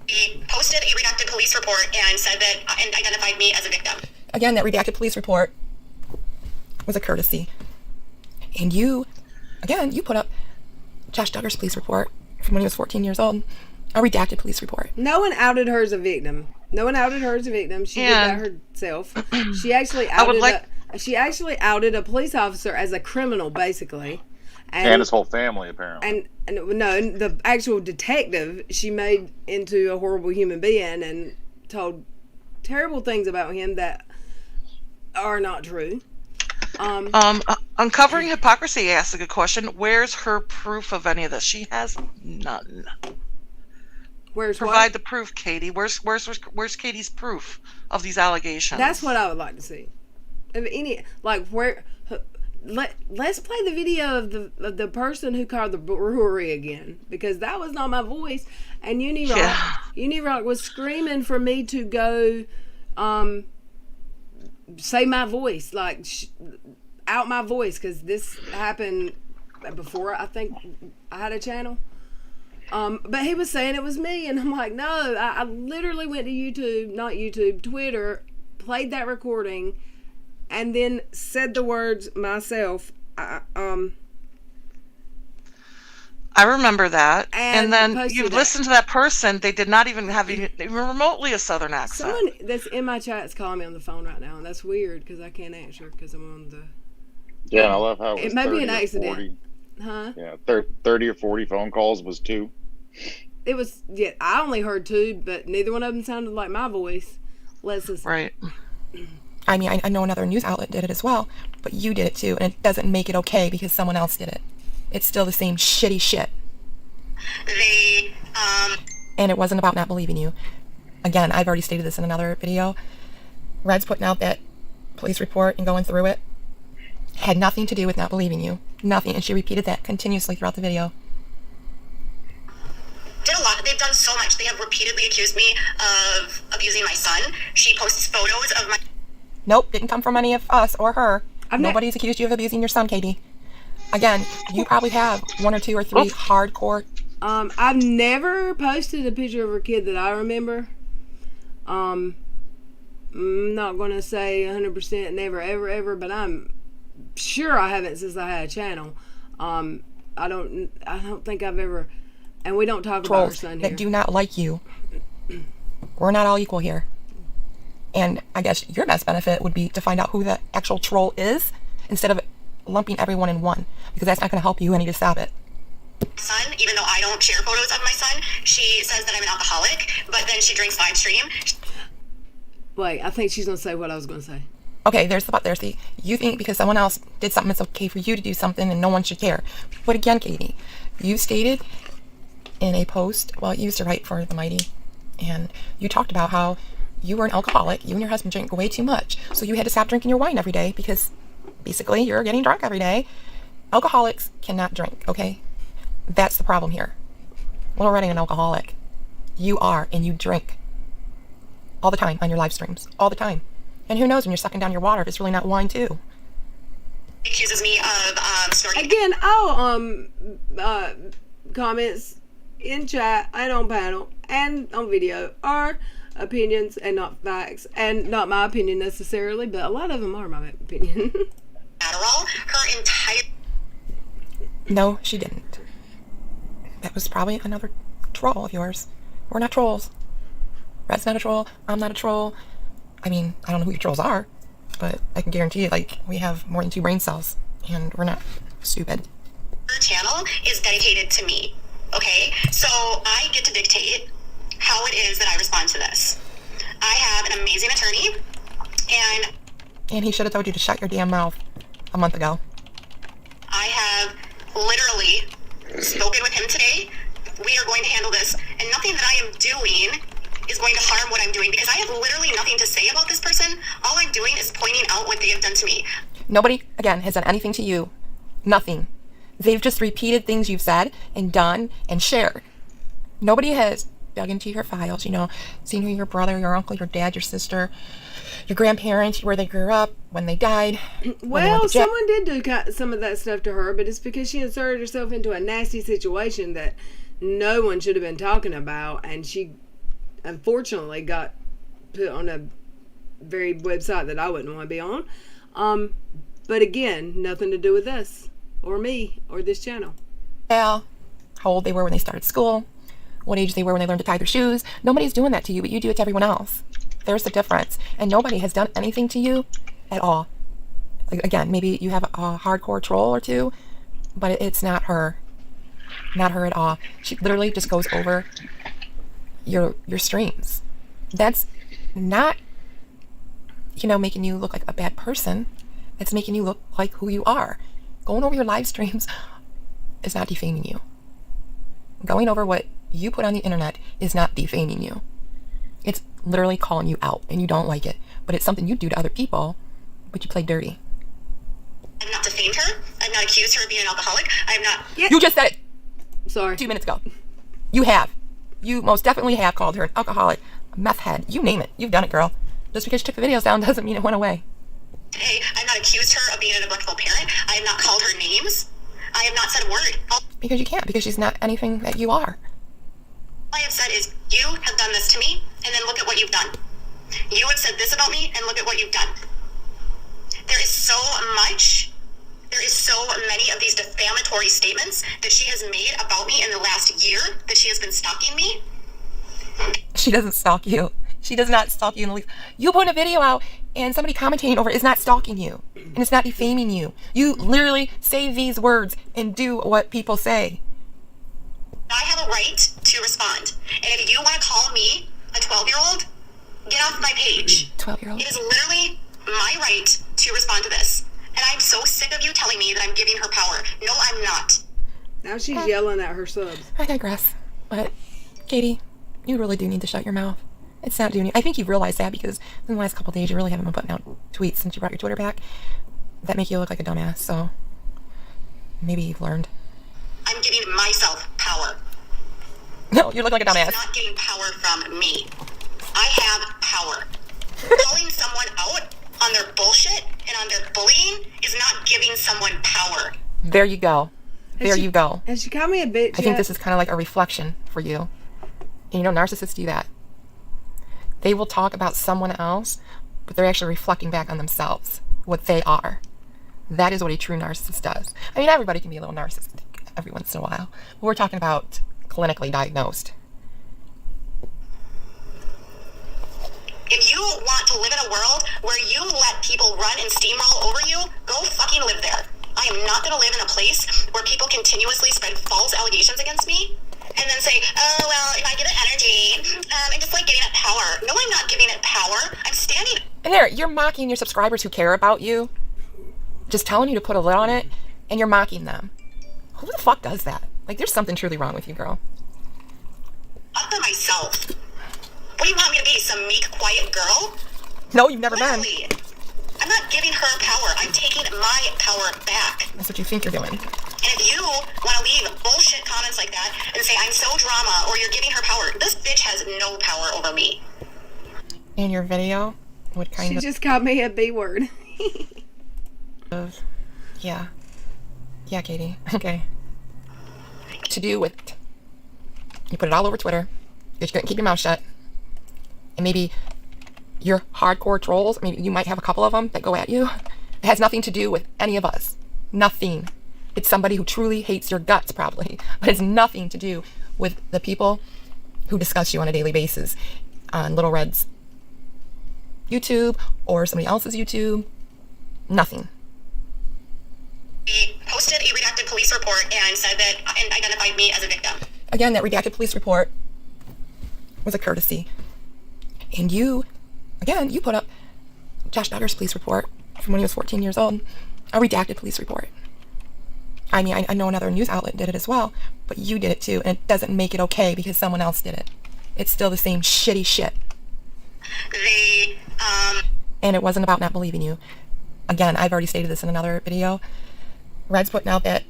He posted a redacted police report and said that and identified me as a victim. Again, that redacted police report was a courtesy. And you put up Josh Duggar's police report from when he was 14 years old. A redacted police report. No one outed her as a victim. She did that herself. She actually outed a police officer as a criminal, basically. And his whole family, apparently. And no, the actual detective she made into a horrible human being and told terrible things about him that are not true. Uncovering Hypocrisy asks a good question. Where's her proof of any of this? She has none. Provide the proof, Katie. Where's Katie's proof of these allegations? That's what I would like to see. Let's play the video of the person who called the brewery again, because that was not my voice. And Unirock was screaming for me to go say my voice, like out my voice, because this happened before I think I had a channel. But he was saying it was me, and I'm like, no, I literally went to Twitter, played that recording, and then said the words myself. I remember that. And then posted you it. listen to that person, they did not even have even remotely a Southern accent. Someone that's in my chat is calling me on the phone right now, and that's weird because I can't answer because I'm on the. Yeah, and I love how it was It may be 30 an or accident. 40. Huh? Yeah, 30 or 40 phone calls was 2. It was. Yeah, I only heard 2, but neither one of them sounded like my voice. Let's listen. Right. I mean, I know another news outlet did it as well, but you did it too, and it doesn't make it okay because someone else did it. It's still the same shitty shit. They, And it wasn't about not believing you. Again, I've already stated this in another video. Red's putting out that police report and going through it had nothing to do with not believing you. Nothing. And she repeated that continuously throughout the video. did a lot. They've done so much. They have repeatedly accused me of abusing my son. She posts photos of my... Nope, didn't come from any of us or her. I'm not- Nobody's accused you of abusing your son, Katie. Again, you probably have 1 or 2 or 3 hardcore... I've never posted a picture of her kid that I remember. I'm not going to say 100% never, ever, ever, but I'm sure I haven't since I had a channel. I don't think I've ever, and we don't talk about our trolls son here. that do not like you. We're not all equal here. And I guess your best benefit would be to find out who the actual troll is instead of lumping everyone in one, because that's not going to help you any to stop it. son, even though I don't share photos of my son. She says that I'm an alcoholic, but then she drinks live stream. Wait, I think she's going to say what I was going to say. Okay, there's the but there. See, you think because someone else did something, it's okay for you to do something and no one should care. But again, Katie, you stated in a post, well, you used to write for The Mighty, and you talked about how you were an alcoholic. You and your husband drank way too much, so you had to stop drinking your wine every day because basically you're getting drunk every day. Alcoholics cannot drink, okay? That's the problem here. We're already an alcoholic. You are, and you drink all the time on your live streams, all the time. And who knows when you're sucking down your water if it's really not wine too. Accuses me of snorting. Again, all comments in chat and on panel and on video are opinions and not facts, and not my opinion necessarily, but a lot of them are my opinion. Adderall. Her entire... No, she didn't. That was probably another troll of yours. We're not trolls. Red's not a troll. I'm not a troll. I mean, I don't know who your trolls are, but I can guarantee you, like, we have more than 2 brain cells, and we're not stupid. Her channel is dedicated to me, okay? So I get to dictate how it is that I respond to this. I have an amazing attorney, And he should have told you to shut your damn mouth a month ago. I have literally spoken with him today. We are going to handle this, and nothing that I am doing is going to harm what I'm doing, because I have literally nothing to say about this person. All I'm doing is pointing out what they have done to me. Nobody, again, has done anything to you. Nothing. They've just repeated things you've said and done and shared. Nobody has dug into your files, you know, seen who your brother, your uncle, your dad, your sister, your grandparents, where they grew up, when they died. Well, someone did do some of that stuff to her, but it's because she inserted herself into a nasty situation that no one should have been talking about, and she unfortunately got put on a very website that I wouldn't want to be on. But again, nothing to do with us or me or this channel. Yeah, how old they were when they started school, what age they were when they learned to tie their shoes. Nobody's doing that to you, but you do it to everyone else. There's the difference. And nobody has done anything to you at all. Like, again, maybe you have a hardcore troll or 2, but it's not her. Not her at all. She literally just goes over your streams. That's not, you know, making you look like a bad person. It's making you look like who you are. Going over your live streams is not defaming you. Going over what you put on the internet is not defaming you. It's literally calling you out, and you don't like it. But it's something you do to other people, but you play dirty. I have not defamed her. I have not accused her of being an alcoholic. I have not... You just said it Sorry. 2 minutes ago. You have. You most definitely have called her an alcoholic, a meth head. You name it. You've done it, girl. Just because you took the videos down doesn't mean it went away. Hey, I have not accused her of being a neglectful parent. I have not called her names. I have not said a word. All Because you can't, because she's not anything that you are. I have said is, you have done this to me, and then look at what you've done. You have said this about me, and look at what you've done. There is so much There is so many of these defamatory statements that she has made about me in the last year that she has been stalking me. She doesn't stalk you. She does not stalk you in the least. You put a video out and somebody commentating over it is not stalking you. And it's not defaming you. You literally say these words and do what people say. I have a right to respond. And if you want to call me a 12-year-old, get off my page. 12-year-old. It is literally my right to respond to this. And I'm so sick of you telling me that I'm giving her power. No, I'm not. Now she's yelling at her subs. I digress. But, Katie, you really do need to shut your mouth. It's not doing it. I think you've realized that because in the last couple of days you really haven't been putting out tweets since you brought your Twitter back that make you look like a dumbass. So, maybe you've learned. I'm giving myself power. No, you look like a dumbass. She's not getting power from me. I have power. Calling someone out on their bullshit and on their bullying is not giving someone power. There you go. There you go. Has she called me a bitch I think this is kind of like a reflection for you. And you know, narcissists do that. They will talk about someone else, but they're actually reflecting back on themselves, what they are. That is what a true narcissist does. I mean, everybody can be a little narcissistic every once in a while. But we're talking about clinically diagnosed. If you want to live in a world where you let people run and steamroll over you, go fucking live there. I am not going to live in a place where people continuously spread false allegations against me and then say, oh, well, if I give it energy, I'm just like giving it power. No, I'm not giving it power. I'm standing. And there, you're mocking your subscribers who care about you. Just telling you to put a lid on it, and you're mocking them. Who the fuck does that? Like, there's something truly wrong with you, girl. Up for myself. What do you want me to be, some meek, quiet girl? No, you've never been. Literally. I'm not giving her power. I'm taking my power back. That's what you think you're doing. And if you want to leave bullshit comments like that and say I'm so drama or you're giving her power, this bitch has no power over me. And your video would kind She just called me a B word. of... Yeah, Katie. Okay. To do with... You put it all over Twitter. You couldn't keep your mouth shut. And maybe your hardcore trolls, maybe you might have a couple of them that go at you. It has nothing to do with any of us. Nothing. It's somebody who truly hates your guts, probably. But it's nothing to do with the people who discuss you on a daily basis on Little Red's YouTube or somebody else's YouTube. Nothing. He posted a redacted police report and said that and identified me as a victim. Again, that redacted police report was a courtesy. And you, again, you put up Josh Duggar's police report from when he was 14 years old, a redacted police report. I mean, I know another news outlet did it as well, but you did it too, and it doesn't make it okay because someone else did it. It's still the same shitty shit. They, And it wasn't about not believing you. Again, I've already stated this in another video. Red's putting out that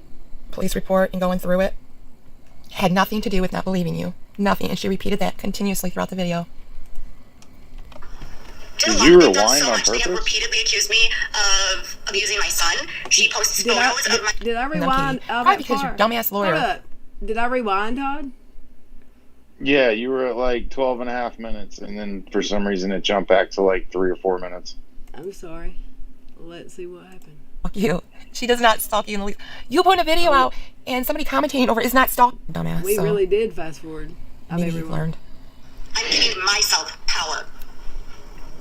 police report and going through it had nothing to do with not believing you. Nothing. And she repeated that continuously throughout the video. did you done rewind so on much. They have purpose? repeatedly accused me of abusing my son. She posts photos of my... Did I And I'm rewind? kidding. all Probably that because you're far? dumbass lawyer. Hold up. Did I rewind, Todd? Yeah, you were at like 12 and a half minutes, and then for some reason it jumped back to like 3 or 4 minutes. I'm sorry. Let's see what happened. Fuck you. She does not stalk you in the least. You put a video out and somebody commentating over it is not stalk. Dumbass. We so really did fast forward. maybe you've learned. I'm giving myself power.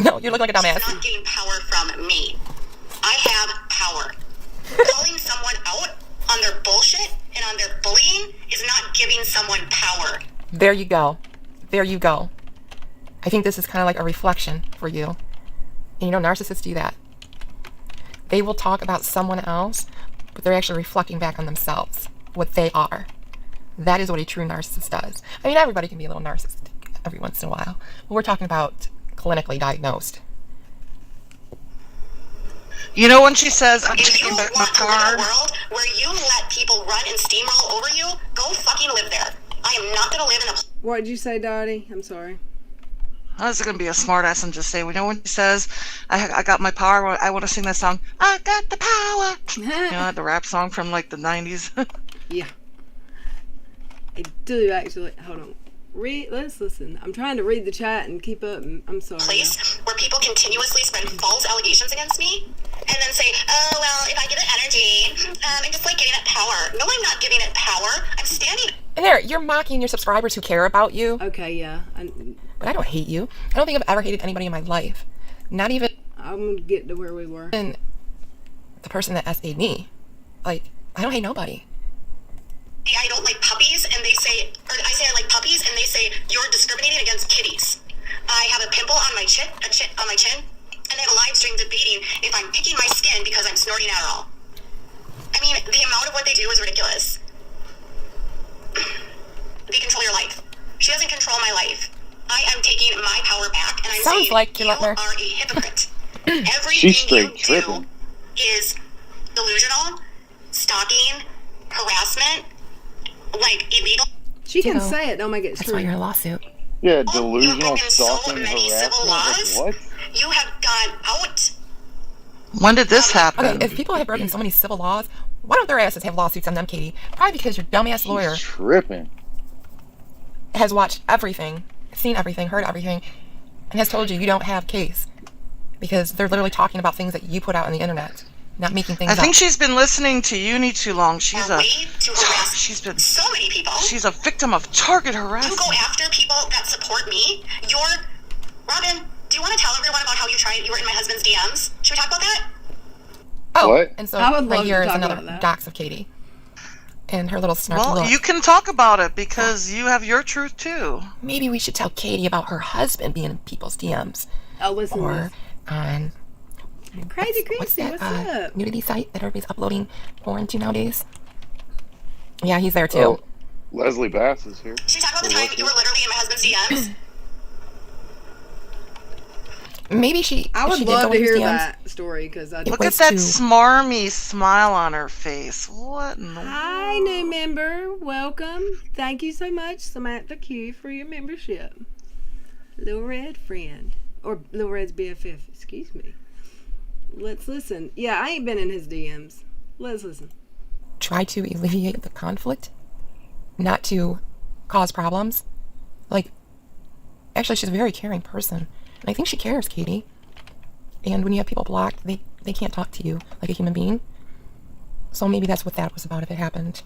No, you look like a She's dumbass. not getting power from me. I have power. Calling someone out on their bullshit and on their bullying is not giving someone power. There you go. There you go. I think this is kind of like a reflection for you. And you know, narcissists do that. They will talk about someone else, but they're actually reflecting back on themselves, what they are. That is what a true narcissist does. I mean, everybody can be a little narcissistic every once in a while, but we're talking about clinically diagnosed. You know when she says, I'm If you taking back my want to live in car? a world where you let people run and steamroll over you, go fucking live there. I am not going to live in a... What did you say, Dottie? I'm sorry. I was going to be a smart ass and just say, we know when she says, I got my power, I want to sing that song, I got the power. You know, the rap song from like the 90s. Yeah. I do actually. Hold on. Let's listen. I'm trying to read the chat and keep up. I'm sorry. place where people continuously spread false allegations against me and and then say, oh, well, if I give it energy, I'm just like giving it power. No, I'm not giving it power. I'm standing. And there, you're mocking your subscribers who care about you. Okay, yeah. But I don't hate you. I don't think I've ever hated anybody in my life. Not even I'm going to get to where we were. the person that SA'd me. Like, I don't hate nobody. I don't like puppies, and they say, or I say I like puppies, and they say you're discriminating against kitties. I have a pimple on my chin, and they have a live stream debating if I'm picking my skin because I'm snorting Adderall. I mean, the amount of what they do is ridiculous. They control your life. She doesn't control my life. I am taking my power back, and I'm Sounds saying like you you're are letting her. a hypocrite. She's Everything straight you tripping. do is delusional, stalking, harassment, like illegal. She can You know, say it, don't make it That's true. why you're in a lawsuit. Yeah, You've delusional broken so stalking many civil laws. harassment. Like, what? You have gone out. When did this happen? Okay, if people have broken so many civil laws, why don't their asses have lawsuits on them, Katie? Probably because your dumbass lawyer She's tripping. has watched everything, seen everything, heard everything, and has told you don't have case. Because they're literally talking about things that you put out on the internet, not making things I think up. she's been listening to Uni too long. A way to harass She's been. so many people. She's a victim of target You harassment. go after people that support me. Robin, do you want to tell everyone about how you were in my husband's DMs? Should we talk about that? Oh, What? and so I would love right to here is talk another about that. dox of Katie. And her little snarky Well, look. you can talk about it because you have your truth too. Maybe we should tell Katie about her husband being in people's DMs. Oh, listen to Or this. on Crazy what's Chrissy, that what's up? nudity site that everybody's uploading porn to nowadays? Yeah, he's there too. Oh, Leslie Bass is here. Should we talk about the time you were literally in my husband's DMs? Maybe she. I if would she did love go to in his hear DMs, that story because I. It Look at was that to- smarmy smile on her face. What in the Hi, new member. Welcome. Thank you so much, Samantha Q, for your membership. Little Red friend. Or Little Red's BFF, excuse me. Let's listen. Yeah, I ain't been in his DMs. Let's listen. try to alleviate the conflict, not to cause problems. Like, actually, she's a very caring person. And I think she cares, Katie. And when you have people blocked, they can't talk to you like a human being. So maybe that's what that was about if it happened.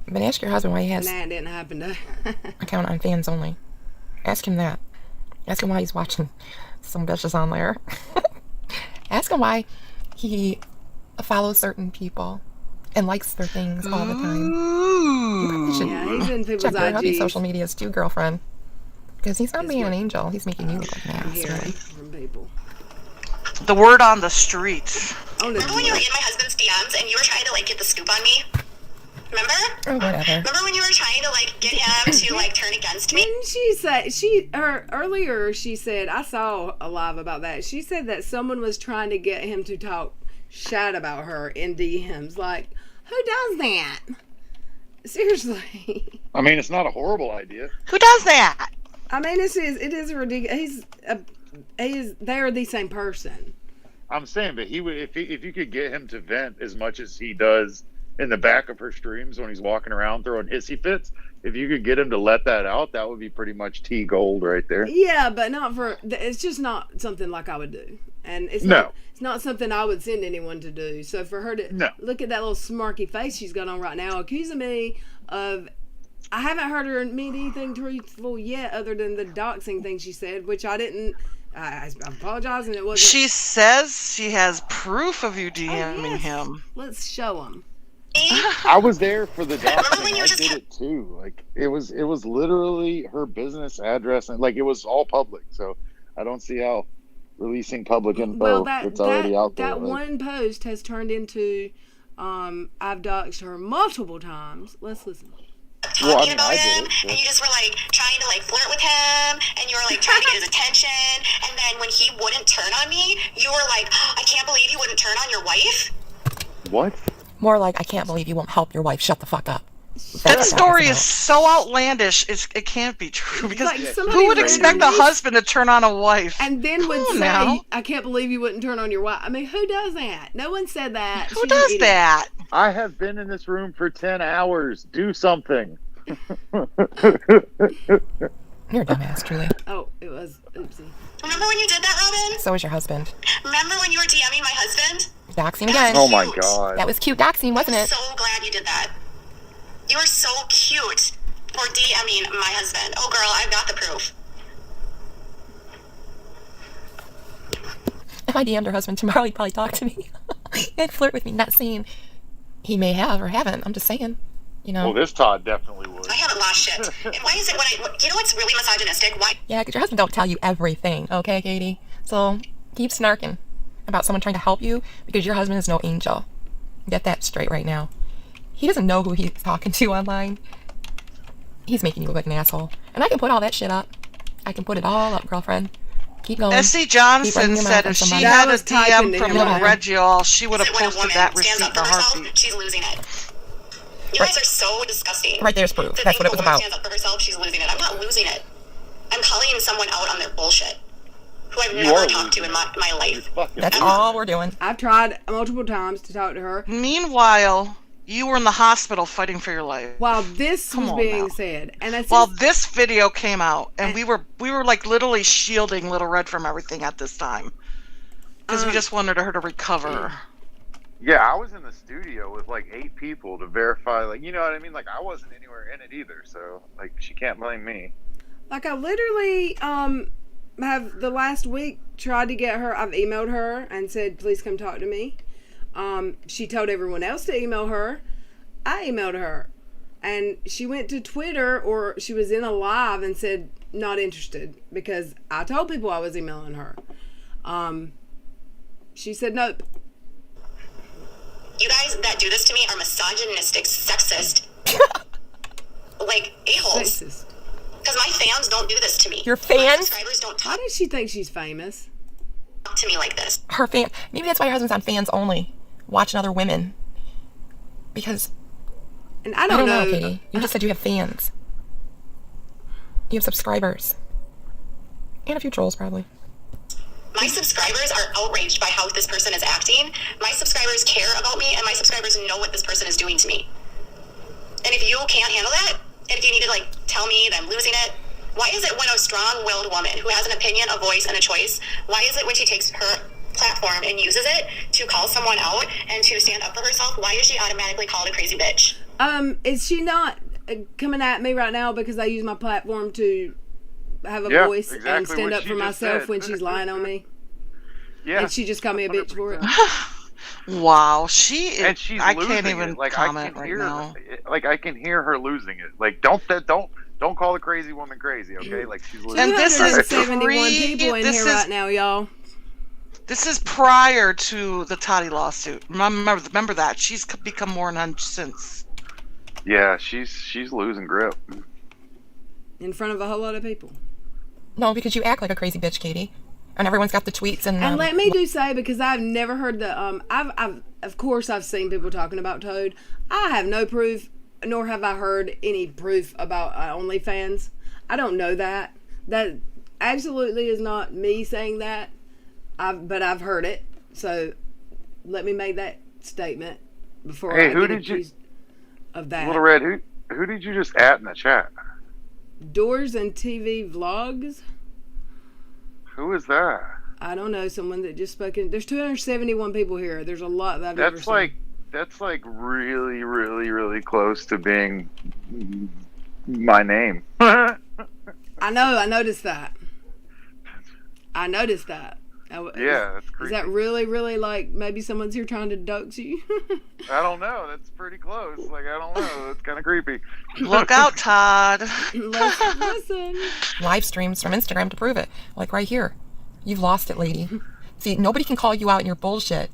But ask your husband why he has Nah, it didn't happen to. account on fans only. Ask him that. Ask him why he's watching some bitches on there. Ask him why he follows certain people and likes their things all the time. You probably should Yeah, he's in people's check your hubby's IGs. social medias too, girlfriend. Because he's not Is being what- an angel. He's making you look like an I'm ass, hearing really. from people. The word on the street. On the Remember when you were in my husband's DMs and you were trying to like get the scoop on me? Remember? Or whatever. Remember when you were trying to like get him to like turn against me? Didn't she say earlier? She said I saw a live about that. She said that someone was trying to get him to talk shit about her in DMs. Like, who does that? Seriously. I mean, it's not a horrible idea. Who does that? I mean, it is ridiculous. They are the same person. I'm saying, but he would if you could get him to vent as much as he does in the back of her streams when he's walking around throwing hissy fits. If you could get him to let that out, that would be pretty much T gold right there. Yeah, but not for. It's just not something like I would do, and it's No. not. It's not something I would send anyone to do. So for her to No. look at that little smirky face she's got on right now, accusing me of. I haven't heard her admit anything truthful yet, other than the doxing thing she said, which I didn't. I apologize, and it wasn't. She says she has proof of you Oh, DMing yes. him. Let's show him. I was there for the Remember doxing. when you I just did kept- it too. Like it was literally her business address and like it was all public. So I don't see how releasing public info Well, that's already out there. that one post has turned into. I've doxed her multiple times. Let's listen. Talking Well, I mean, about I did him, it, so- and you just were like trying to like flirt with him, and you were like trying to get his attention, and then when he wouldn't turn on me, you were like, I can't believe you wouldn't turn on your wife. What? More like, I can't believe you won't help your wife. Shut the fuck up. That That's story what is it's so outlandish. It can't be true because Like somebody who would ran expect a underneath husband to turn on a wife? and then would Come on say, now. "I can't believe you wouldn't turn on your wife." I mean, who does that? No one said that. Who She's an does idiot. that? I have been in this room for 10 hours. Do something. You're a dumbass, truly. Oh, it was. Oopsie. Remember when you did that, Robin? So is your husband. Remember when you were DMing my husband? Doxing again. Oh my god. That was cute doxing, wasn't I'm it? so glad you did that. You are so cute for DMing my husband. Oh, girl, I've got the proof. If I DM'd her husband tomorrow, he'd probably talk to me. He'd flirt with me, not saying he may have or haven't. I'm just saying, you know. Well, this Todd definitely would. I haven't lost shit. And why is it when you know what's really misogynistic? Why? Yeah, because your husband don't tell you everything, okay, Katie? So keep snarking about someone trying to help you because your husband is no angel. Get that straight right now. He doesn't know who he's talking to online. He's making you look like an asshole. And I can put all that shit up. I can put it all up, girlfriend. Keep going. S.C. Johnson said if she had a DM from Little Reggie, she would have posted that receipt in a heartbeat. She's losing it. You guys are so disgusting. Right there's proof. That's what it was about. Stands up for herself, she's losing it. I'm not losing it. I'm calling someone out on their bullshit. Who I've never talked to in my life. That's all we're doing. I've tried multiple times to talk to her. Meanwhile, you were in the hospital fighting for your life. While this was being said, and I while this video came out, and we were like literally shielding Little Red from everything at this time because we just wanted her to recover. Yeah, I was in the studio with like 8 people to verify, like, you know what I mean? Like, I wasn't anywhere in it either, so like she can't blame me. Like, I literally have the last week tried to get her. I've emailed her and said, please come talk to me. She told everyone else to email her. I emailed her, and she went to Twitter, or she was in a live and said not interested because I told people I was emailing her. She said nope. You guys that do this to me are misogynistic, sexist, like a-holes. Sexist. Because my fans don't do this to me. Your fans? My subscribers don't How talk does she think she's famous? to me like this. Her fan. Maybe that's why your husband's on fans only, watching other women. Because And I don't know. Katie. You just said you have fans. You have subscribers, and a few trolls probably. My subscribers are outraged by how this person is acting. My subscribers care about me, and my subscribers know what this person is doing to me. And if you can't handle that, and if you need to like tell me that I'm losing it, why is it when a strong-willed woman who has an opinion, a voice, and a choice, why is it when she takes her platform and uses it to call someone out and to stand up for herself, why is she automatically called a crazy bitch? Is she not coming at me right now because I use my platform to have a voice and stand up for myself when she's lying on me? Yeah. And she just called me a bitch for it? Wow, she is. And she's I losing can't even it. Like, comment I can right hear, now. Like, I can hear her losing it. Like, don't call a crazy woman crazy, okay? Like, she's losing And it. this is 271 people in here right now, y'all. This is prior to the Toddy lawsuit. Remember that. She's become more unhinged since. Yeah, she's losing grip. In front of a whole lot of people. No, because you act like a crazy bitch, Katie. And everyone's got the tweets and. And let me do say, because I've never heard the I've of course I've seen people talking about Toad. I have no proof, nor have I heard any proof about OnlyFans. I don't know that. That absolutely is not me saying that. But I've heard it. So let me make that statement before I get accused of that. Little Red, who did you just at in the chat? Doors and TV Vlogs. Who is that? I don't know. Someone that just spoke in. There's 271 people here. There's a lot that I've never seen. That's like really, really, really close to being my name. I know. I noticed that. Yeah, that's creepy. Is that really, really like maybe someone's here trying to dox you? I don't know. That's pretty close. Like, I don't know. That's kind of creepy. Look out, Todd. Listen. Live streams from Instagram to prove it. Like right here. You've lost it, lady. See, nobody can call you out in your bullshit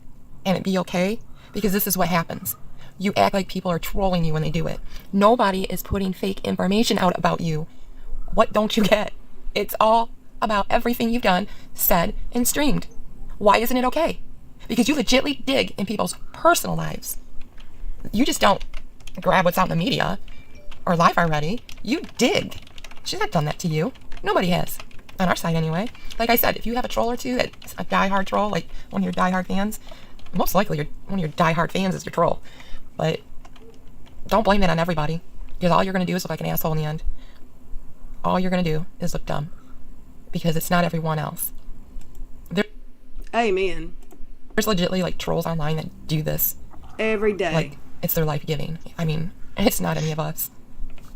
and it be okay, because this is what happens. You act like people are trolling you when they do it. Nobody is putting fake information out about you. What don't you get? It's all about everything you've done, said, and streamed. Why isn't it okay? Because you legitly dig in people's personal lives. You just don't grab what's out in the media or live already. You dig. She's not done that to you. Nobody has. On our side anyway. Like I said, if you have a troll or two that's a diehard troll, like one of your diehard fans, most likely one of your diehard fans is your troll. But don't blame it on everybody, because all you're going to do is look like an asshole in the end. all you're going to do is look dumb. Because it's not everyone else. Amen. There's legitimately like trolls online that do this. Every day. Like, it's their life giving. I mean, it's not any of us.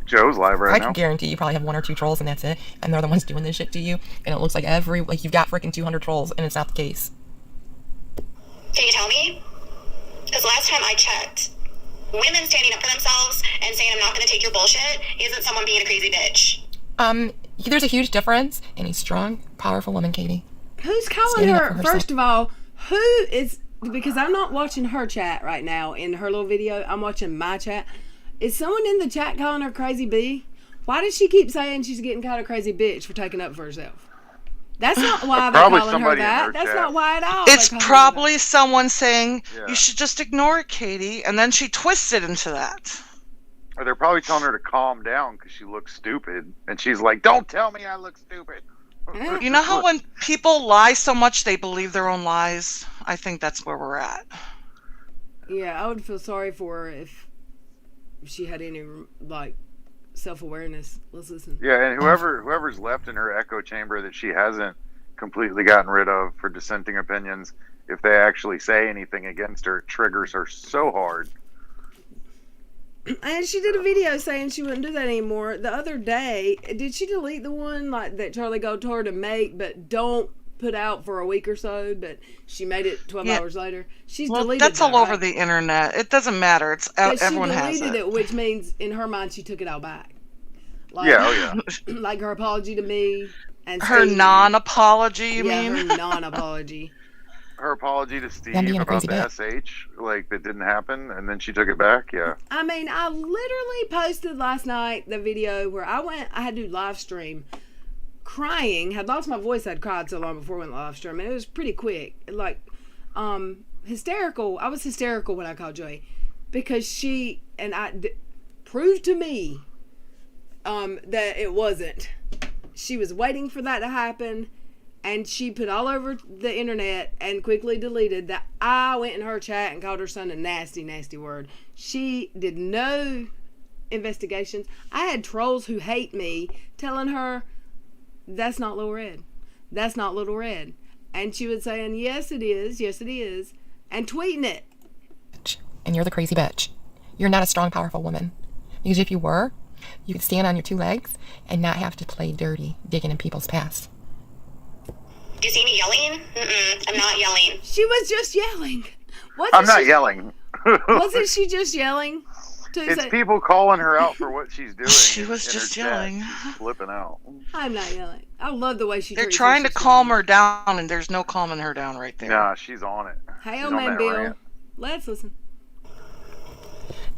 Joe's live right I now. can guarantee you probably have 1 or 2 trolls and that's it. And they're the ones doing this shit to you. And it looks like you've got freaking 200 trolls and it's not the case. Can you tell me? Because last time I checked, women standing up for themselves and saying I'm not going to take your bullshit isn't someone being a crazy bitch. There's a huge difference in a strong, powerful woman, Katie. Who's calling Standing up for her? herself. First of all, who is... Because I'm not watching her chat right now in her little video. I'm watching my chat. Is someone in the chat calling her crazy B? Why does she keep saying she's getting called a crazy bitch for taking up for herself? That's not why they're Probably calling her somebody in that. her That's chat. not why at all. It's they're calling her probably someone saying, Yeah. you should just ignore it, Katie. And then she twists it into that. Or they're probably telling her to calm down because she looks stupid. And she's like, don't tell me I look stupid. You know how when people lie so much they believe their own lies? I think that's where we're at. that. Yeah, I would feel sorry for her if she had any, like, self-awareness. Let's listen. Yeah, and whoever's left in her echo chamber that she hasn't completely gotten rid of for dissenting opinions, if they actually say anything against her, it triggers her so hard. And she did a video saying she wouldn't do that anymore. The other day, did she delete the one like that Charlie Gold told her to make, but don't put out for a week or so? But she made it 12 Yeah. hours later. She's Well, deleted that's that, all over right? the internet. It doesn't matter. It's But everyone she has deleted it. it, which means in her mind she took it all back. Like, Yeah, oh yeah. like her apology to me and Her Steve. non-apology, you yeah, mean? her non-apology. Her apology to Steve being a about crazy the bitch. SH, like that didn't happen, and then she took it back. Yeah. I mean, I literally posted last night the video where I had to live stream crying, had lost my voice. I'd cried so long before I went live stream, and it was pretty quick. Like, hysterical. I was hysterical when I called Joy because she and proved to me that it wasn't. She was waiting for that to happen. And she put all over the internet and quickly deleted that I went in her chat and called her son a nasty, nasty word. She did no investigations. I had trolls who hate me telling her, that's not Little Red. That's not Little Red. And she was saying, yes, it is. Yes, it is. And tweeting it. And you're the crazy bitch. You're not a strong, powerful woman. Because if you were, you could stand on your 2 legs and not have to play dirty, digging in people's past. Do you see me yelling? I'm not yelling. She was just yelling. I'm not yelling. Wasn't she just yelling? It's people calling her out for what she's doing. She was in her just chat. yelling. She's flipping out. I'm not yelling. I love the way she They're treats trying to her calm sister. her down, and there's no calming her down right there. Nah, she's on it. Hey, She's old on man that Bill. rant. Let's listen.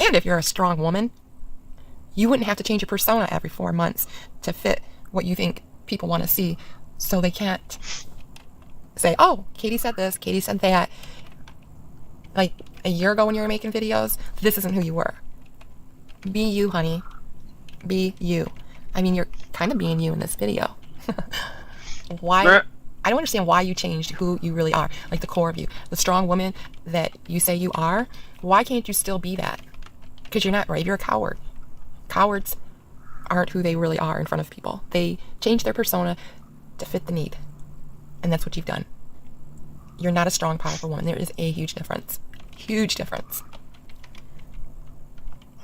And if you're a strong woman, you wouldn't have to change your persona every 4 months to fit what you think people want to see. So they can't say, oh, Katie said this, Katie said that. Like a year ago when you were making videos, this isn't who you were. Be you, honey. Be you. I mean, you're kind of being you in this video. Why? I don't understand why you changed who you really are. Like the core of you. The strong woman that you say you are. Why can't you still be that? Because you're not brave. You're a coward. Cowards aren't who they really are in front of people. They change their persona to fit the need. And that's what you've done. You're not a strong, powerful woman. There is a huge difference. Huge difference.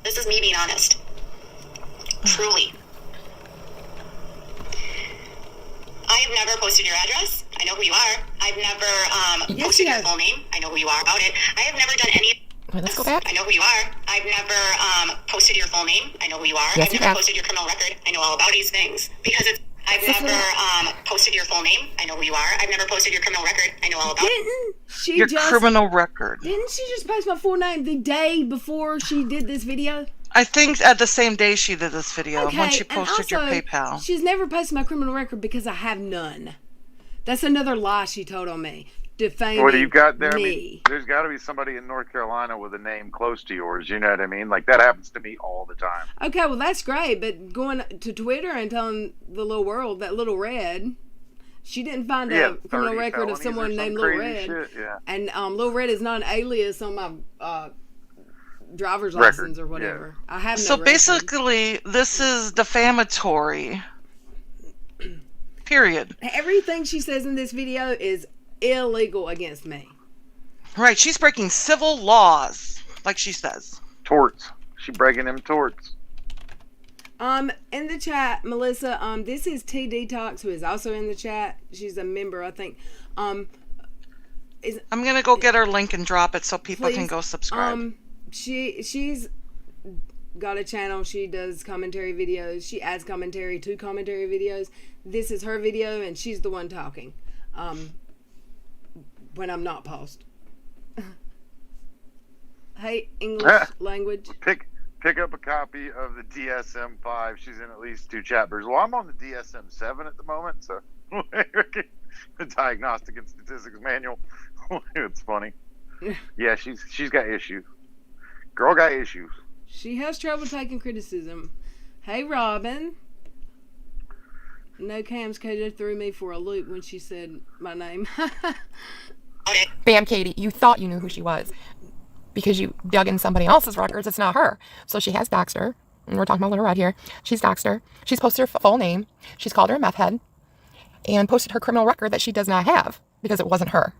This is me being honest. Truly. I have never posted your address. I know who you are. I've never Yes, posted you your have. full name. I know who you are about it. I have never done any. Wait, let's go back. I know who you are. I've never posted your full name. I know who you are. Yes, I've you never have. posted your criminal record. I know all about these things because it's. I've never posted your full name. I know who you are. I've never posted your criminal record. I know all about it. Didn't she Your just... criminal record. Didn't she just post my full name the day before she did this video? I think at the same day she did this video, Okay, when she and posted your also, PayPal. She's never posted my criminal record because I have none. That's another lie she told on me. Defaming What do you got there? I me. mean, there's got to be somebody in North Carolina with a name close to yours. You know what I mean? Like that happens to me all the time. Okay, well that's great, but going to Twitter and telling the little world that Little Red, she didn't find Yeah, a criminal 30 record of felonies or someone some named Little crazy Red. shit, yeah. And Little Red is not an alias on my driver's Record, license or whatever. I have no So record. basically, this is defamatory. Period. Everything she says in this video is illegal against me. Right, she's breaking civil laws, like she says. Torts. She breaking them torts. In the chat, Melissa, this is T Detox, who is also in the chat. She's a member, I think. I'm gonna go get her link and drop it so people can go subscribe. She's got a channel. She does commentary videos. She adds commentary to commentary videos. This is her video, and she's the one talking. When I'm not paused. Hey, English language. Pick up a copy of the DSM-5. She's in at least 2 chapters. Well, I'm on the DSM-7 at the moment, so the Diagnostic and Statistics Manual. It's funny. Yeah, she's got issues. Girl got issues. She has trouble taking criticism. Hey, Robin. No, Cam's Kato threw me for a loop when she said my name. Bam, Katie, you thought you knew who she was because you dug in somebody else's records. It's not her. So she has doxed her. And we're talking about Little Red here. She's doxed her. She's posted her full name. She's called her a meth head and posted her criminal record that she does not have because it wasn't her.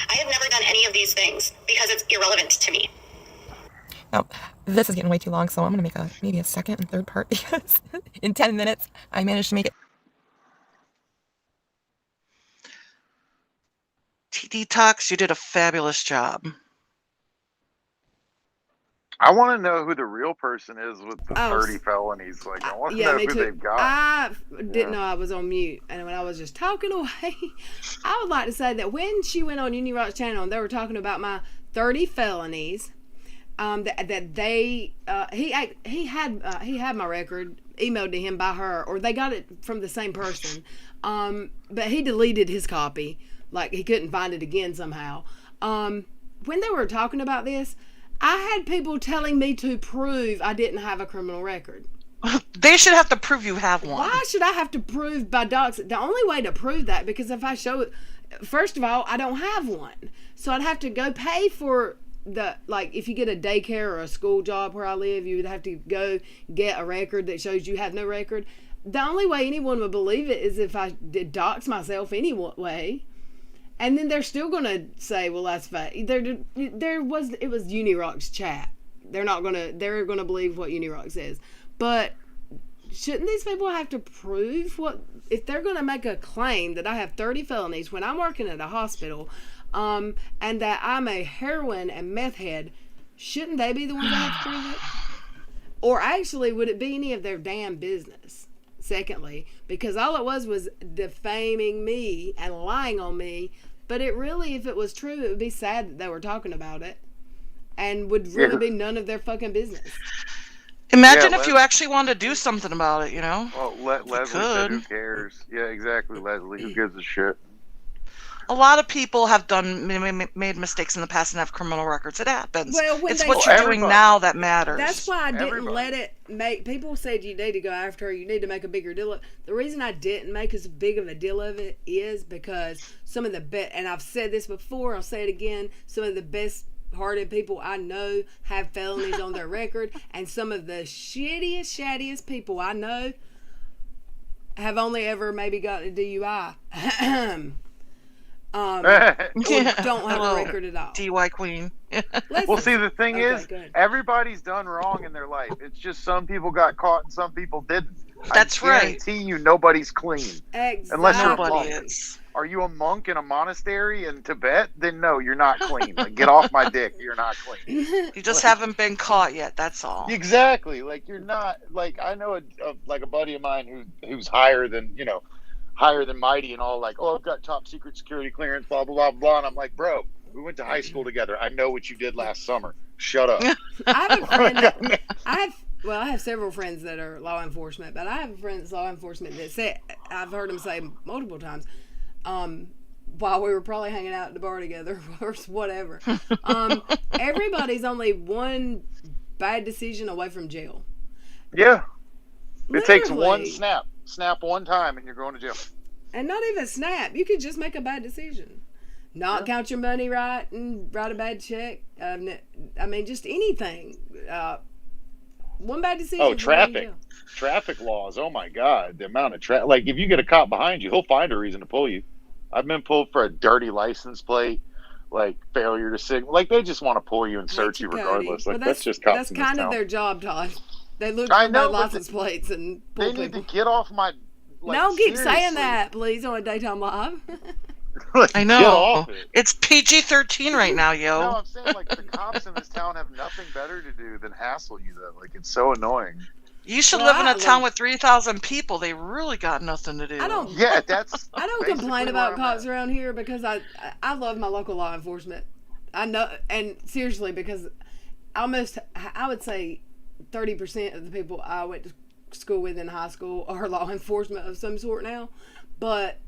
I have never done any of these things because it's irrelevant to me. Now, this is getting way too long, so I'm going to make maybe a second and third part because in 10 minutes I managed to make it. Detox, you did a fabulous job. I want to know who the real person is with the 30 felonies. Like, I want to know who they've got. I didn't know I was on mute, and when I was just talking away, I would like to say that when she went on Unirock's channel and they were talking about my 30 felonies, he had my record emailed to him by her, or they got it from the same person, but he deleted his copy. Like, he couldn't find it again somehow. When they were talking about this, I had people telling me to prove I didn't have a criminal record. They should have to prove you have one. Why should I have to prove by docs? The only way to prove that, because if I show it, first of all, I don't have one. So I'd have to go pay for if you get a daycare or a school job where I live, you would have to go get a record that shows you have no record. The only way anyone would believe it is if I did dox myself anyway. And then they're still going to say, well, that's fake. It was Unirock's chat. They're going to believe what Unirock says. But shouldn't these people have to prove if they're going to make a claim that I have 30 felonies when I'm working at a hospital, and that I'm a heroin and meth head, shouldn't they be the ones that have to prove it? Or actually, would it be any of their damn business? Secondly, because all it was defaming me and lying on me. But it really, if it was true, it would be sad that they were talking about it, and would really be none of their fucking business. Imagine if you actually wanted to do something about it, you know? Well, Leslie said, who cares? Yeah, exactly, Leslie. Who gives a shit? A lot of people have made mistakes in the past and have criminal records. It happens. Well, it's what you're doing now that matters. That's why I didn't let it make... People said you need to go after her, you need to make a bigger deal of it. The reason I didn't make as big of a deal of it is because some of the best... And I've said this before, I'll say it again, some of the best-hearted people I know have felonies on their record, and some of the shaddiest people I know have only ever maybe got a DUI. Don't have a record at all. DUI queen. Well, see, the thing is, everybody's done wrong in their life. It's just some people got caught and some people didn't. That's I guarantee you nobody's clean. Exactly. Unless you're a Nobody monk. is. Are you a monk in a monastery in Tibet? Then no, you're not clean. Like, get off my dick. You're not clean. You just haven't been caught yet, that's all. Exactly. Like, you're not... Like, I know a buddy of mine who's higher than mighty and all, like, oh, I've got top secret security clearance, blah, blah, blah, blah. And I'm like, bro, we went to high school together. I know what you did last summer. Shut up. I have a friend I have several friends that are law enforcement, but I have a friend that's law enforcement that said, I've heard him say multiple times, while we were probably hanging out at the bar together or whatever, everybody's only one bad decision away from jail. Yeah. Literally. It takes one snap. Snap one time and you're going to jail. And not even snap. You could just make a bad decision. Not count your money right and write a bad check. I mean, just anything. One bad decision. Oh, traffic. traffic laws. Oh my God, the amount of like if you get a cop behind you, he'll find a reason to pull you. I've been pulled for a dirty license plate, like failure to signal. Like they just want to pull you and Hate search you, you Cody. regardless. Well, Like that's just cops that's in this kind of town. their job, Todd. They look I for bad know, but license plates and pull they need people. to get off my. Like, Don't keep saying seriously. that, please, on a daytime live. Like, I get know. off it. It's PG-13 right now, No, yo. I'm saying like the cops in this town have nothing better to do than hassle you though. Like it's so annoying. You should Well, live in I a town love- with 3,000 people. They really got nothing to do. I don't. Yeah, that's. I don't basically complain where about I'm cops at. around here because I love my local law enforcement. I know, and seriously, because almost I would say 30% of the people I went to school with in high school are law enforcement of some sort now, but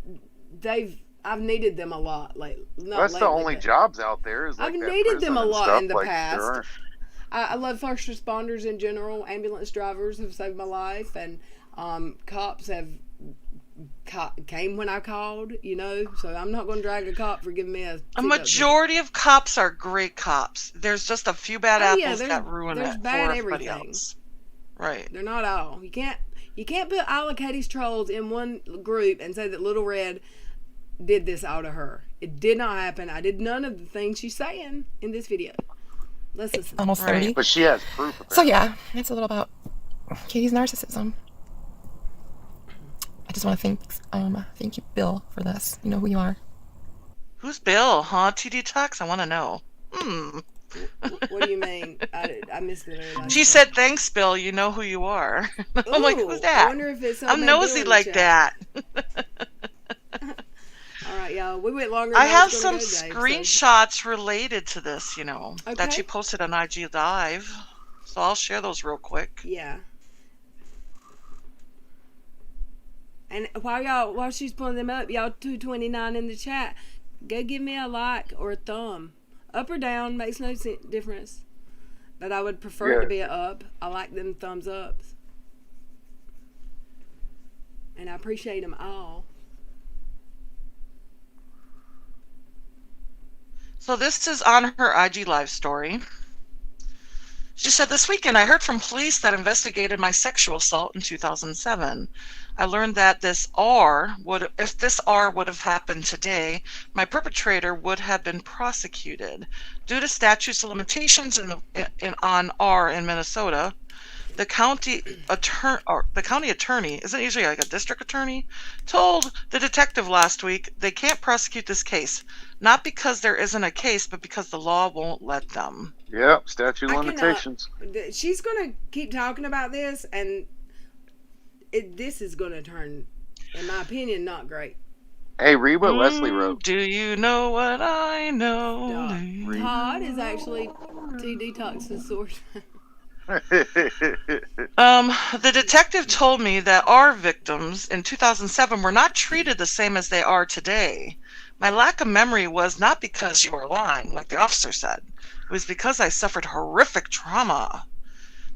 I've needed them a lot. Like That's the only jobs out there. Is like I've that needed them prison a and lot stuff. in the Like, past. there aren't- I love first responders in general. Ambulance drivers have saved my life, and cops have came when I called. So I'm not going to drag a cop for giving me a majority of cops are great cops. There's just a few bad apples that ruin there's it bad for everybody everything. else. Right. They're not all. You can't put all of Katie's trolls in one group and say that Little Red did this out of her. It did not happen. I did none of the things she's saying in this video. Let's listen. Almost 30. But she has proof. So yeah, that's a little about Katie's narcissism. I just want to thank you, Bill, for this. You know who you are. Who's Bill, huh? TD Talks? I want to know. What do you mean? I missed it. She said, "Thanks, Bill. You know who you are." I'm like, who's that? I wonder if it's I'm nosy like that. All right, y'all. We went longer. I than have was some gonna go, Dave, screenshots related to this, that Okay. she posted on IG Live. So I'll share those real quick. Yeah. And while she's pulling them up, y'all 229 in the chat, go give me a like or a thumb. Up or down makes no difference. But I would prefer it to be a up. I like them thumbs ups. And I appreciate them all. So this is on her IG Live story. She said, "This weekend I heard from police that investigated my sexual assault in 2007. I learned that if this R would have happened today, my perpetrator would have been prosecuted. Due to statutes of limitations on R in Minnesota, the county attorney, isn't it usually like a district attorney, told the detective last week they can't prosecute this case, not because there isn't a case, but because the law won't let them." Yep, statute of limitations. She's going to keep talking about this, and this is going to turn, in my opinion, not great. Hey, read what Leslie wrote. Do you know what I know? Todd is actually TD Talks' source. The detective told me that our victims in 2007 were not treated the same as they are today. My lack of memory was not because you were lying, like the officer said. It was because I suffered horrific trauma.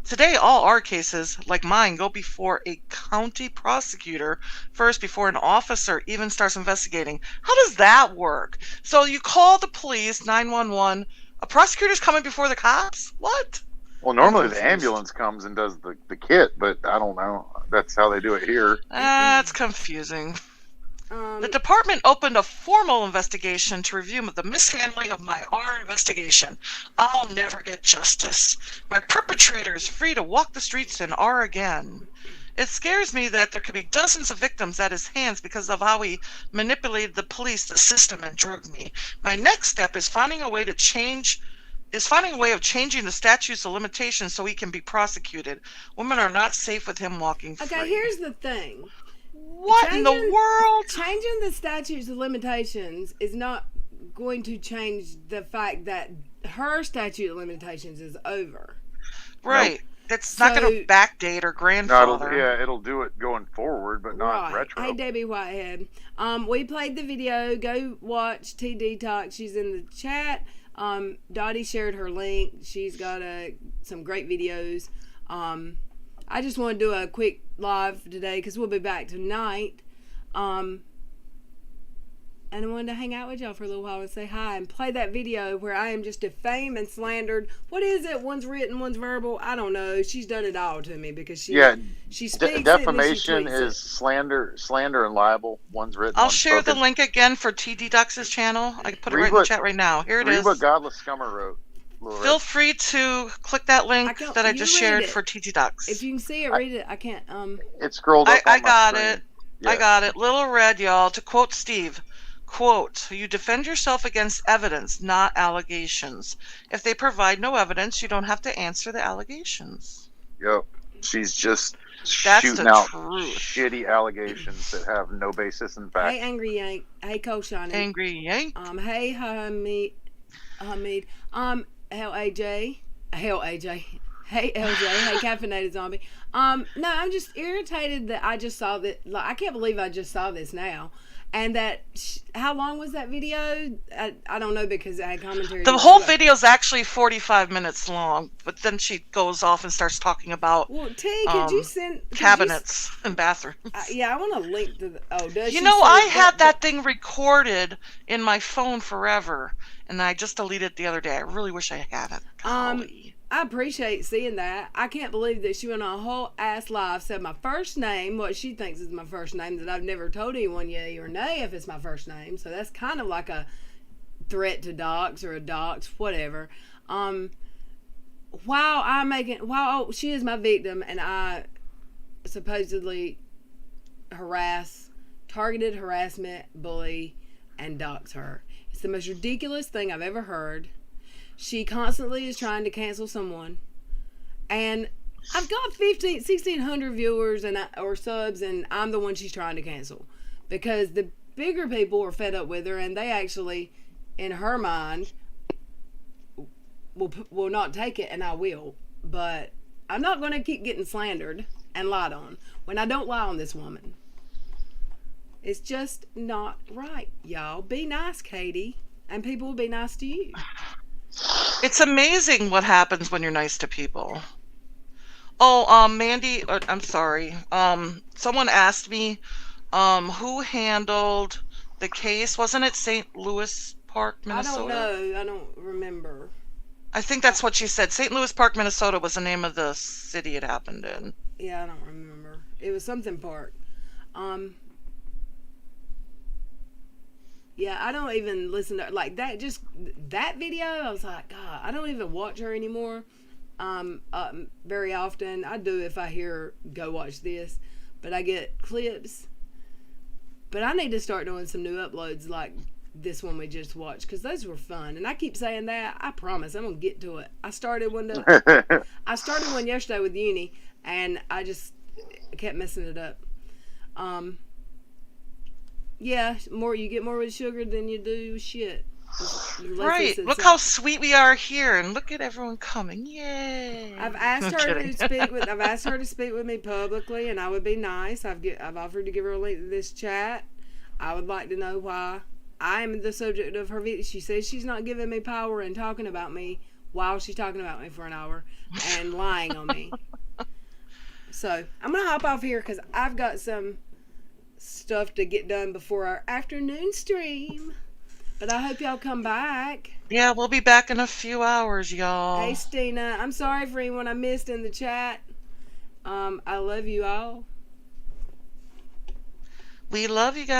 Today, all our cases, like mine, go before a county prosecutor first before an officer even starts investigating. How does that work? So you call the police, 911, a prosecutor's coming before the cops? What? Well, normally the ambulance comes and does the kit, but I don't know. That's how they do it here. That's confusing. The department opened a formal investigation to review the mishandling of my R investigation. I'll never get justice. My perpetrator is free to walk the streets in R again. It scares me that there could be dozens of victims at his hands because of how he manipulated the police, the system, and drugged me. My next step is finding a way of changing the statutes of limitations so he can be prosecuted. Women are not safe with him walking free. Okay, here's the thing. What in the world? Changing the statutes of limitations is not going to change the fact that her statute of limitations is over. Right. It's not going to backdate or grandfather. It'll do it going forward, but not retro. Hey, Debbie Whitehead. We played the video. Go watch TD Talk. She's in the chat. Dottie shared her link. She's got some great videos. I just want to do a quick live today because we'll be back tonight. and I wanted to hang out with y'all for a little while and say hi and play that video where I am just defamed and slandered. What is it? One's written, one's verbal. I don't know. She's done it all to me because she speaks defamation it and then she tweets is slander and libel. One's written. I'll one's share spoken. the link again for TD Ducks' channel. I can put it right in the chat right now. Here it is. Read what Godless Scummer wrote. Feel free to click that link that I just shared for TT Ducks. If you can see it, read it. I can't. It scrolled up on I got my screen. it. Yeah. I got it. Little red, y'all. To quote Steve, quote, "You defend yourself against evidence, not allegations. If they provide no evidence, you don't have to answer the allegations." Yep. She's just That's shooting the out truth. shitty allegations that have no basis in fact. Hey, Angry Yank. Hey, Koshani. Angry Yank. Hey, Hamid. Hell, AJ. Hell, AJ. Hey, LJ. Hey, Caffeinated Zombie. No, I'm just irritated that I just saw that. Like, I can't believe I just saw this now. And that, how long was that video? I don't know because I had commentary. The whole video is actually 45 minutes long, but then she goes off and starts talking about could you send cabinets and bathrooms. Yeah, I want to link to the. Oh, does you know, I had that thing recorded in my phone forever, and I just deleted it the other day. I really wish I had it. Golly. I appreciate seeing that. I can't believe that she went on a whole ass live, said my first name, what she thinks is my first name, that I've never told anyone yay or nay if it's my first name. So that's kind of like a threat to dox or a dox, whatever. While she is my victim and I supposedly targeted harassment, bully, and dox her. It's the most ridiculous thing I've ever heard. She constantly is trying to cancel someone. And I've got 1,600 viewers or subs, and I'm the one she's trying to cancel. Because the bigger people are fed up with her, and they actually, in her mind, will not take it, and I will. But I'm not going to keep getting slandered and lied on when I don't lie on this woman. It's just not right, y'all. Be nice, Katie, and people will be nice to you. It's amazing what happens when you're nice to people. Oh, Mandy, I'm sorry. Someone asked me, who handled the case? Wasn't it St. Louis Park, Minnesota? I don't know. I don't remember. I think that's what she said. St. Louis Park, Minnesota was the name of the city it happened in. Yeah, I don't remember. It was something park. Yeah, I don't even listen to like that. Just that video, I was like, God, I don't even watch her anymore. Very often, I do if I hear go watch this, but I get clips. But I need to start doing some new uploads like this one we just watched because those were fun. And I keep saying that. I promise I'm gonna get to it. I started one yesterday with Uni, and I just kept messing it up. Yeah, you get more with sugar than you do with shit. Right. Look how sweet we are here, and look at everyone coming. Yay! I've asked her to speak with me publicly, and I would be nice. I've offered to give her a link to this chat. I would like to know why I am the subject of her video. She says she's not giving me power and talking about me while she's talking about me for an hour and lying on me. So I'm gonna hop off here because I've got some stuff to get done before our afternoon stream. But I hope y'all come back. Yeah, we'll be back in a few hours, y'all. Hey, Stina. I'm sorry for anyone I missed in the chat. I love you all. We love you guys.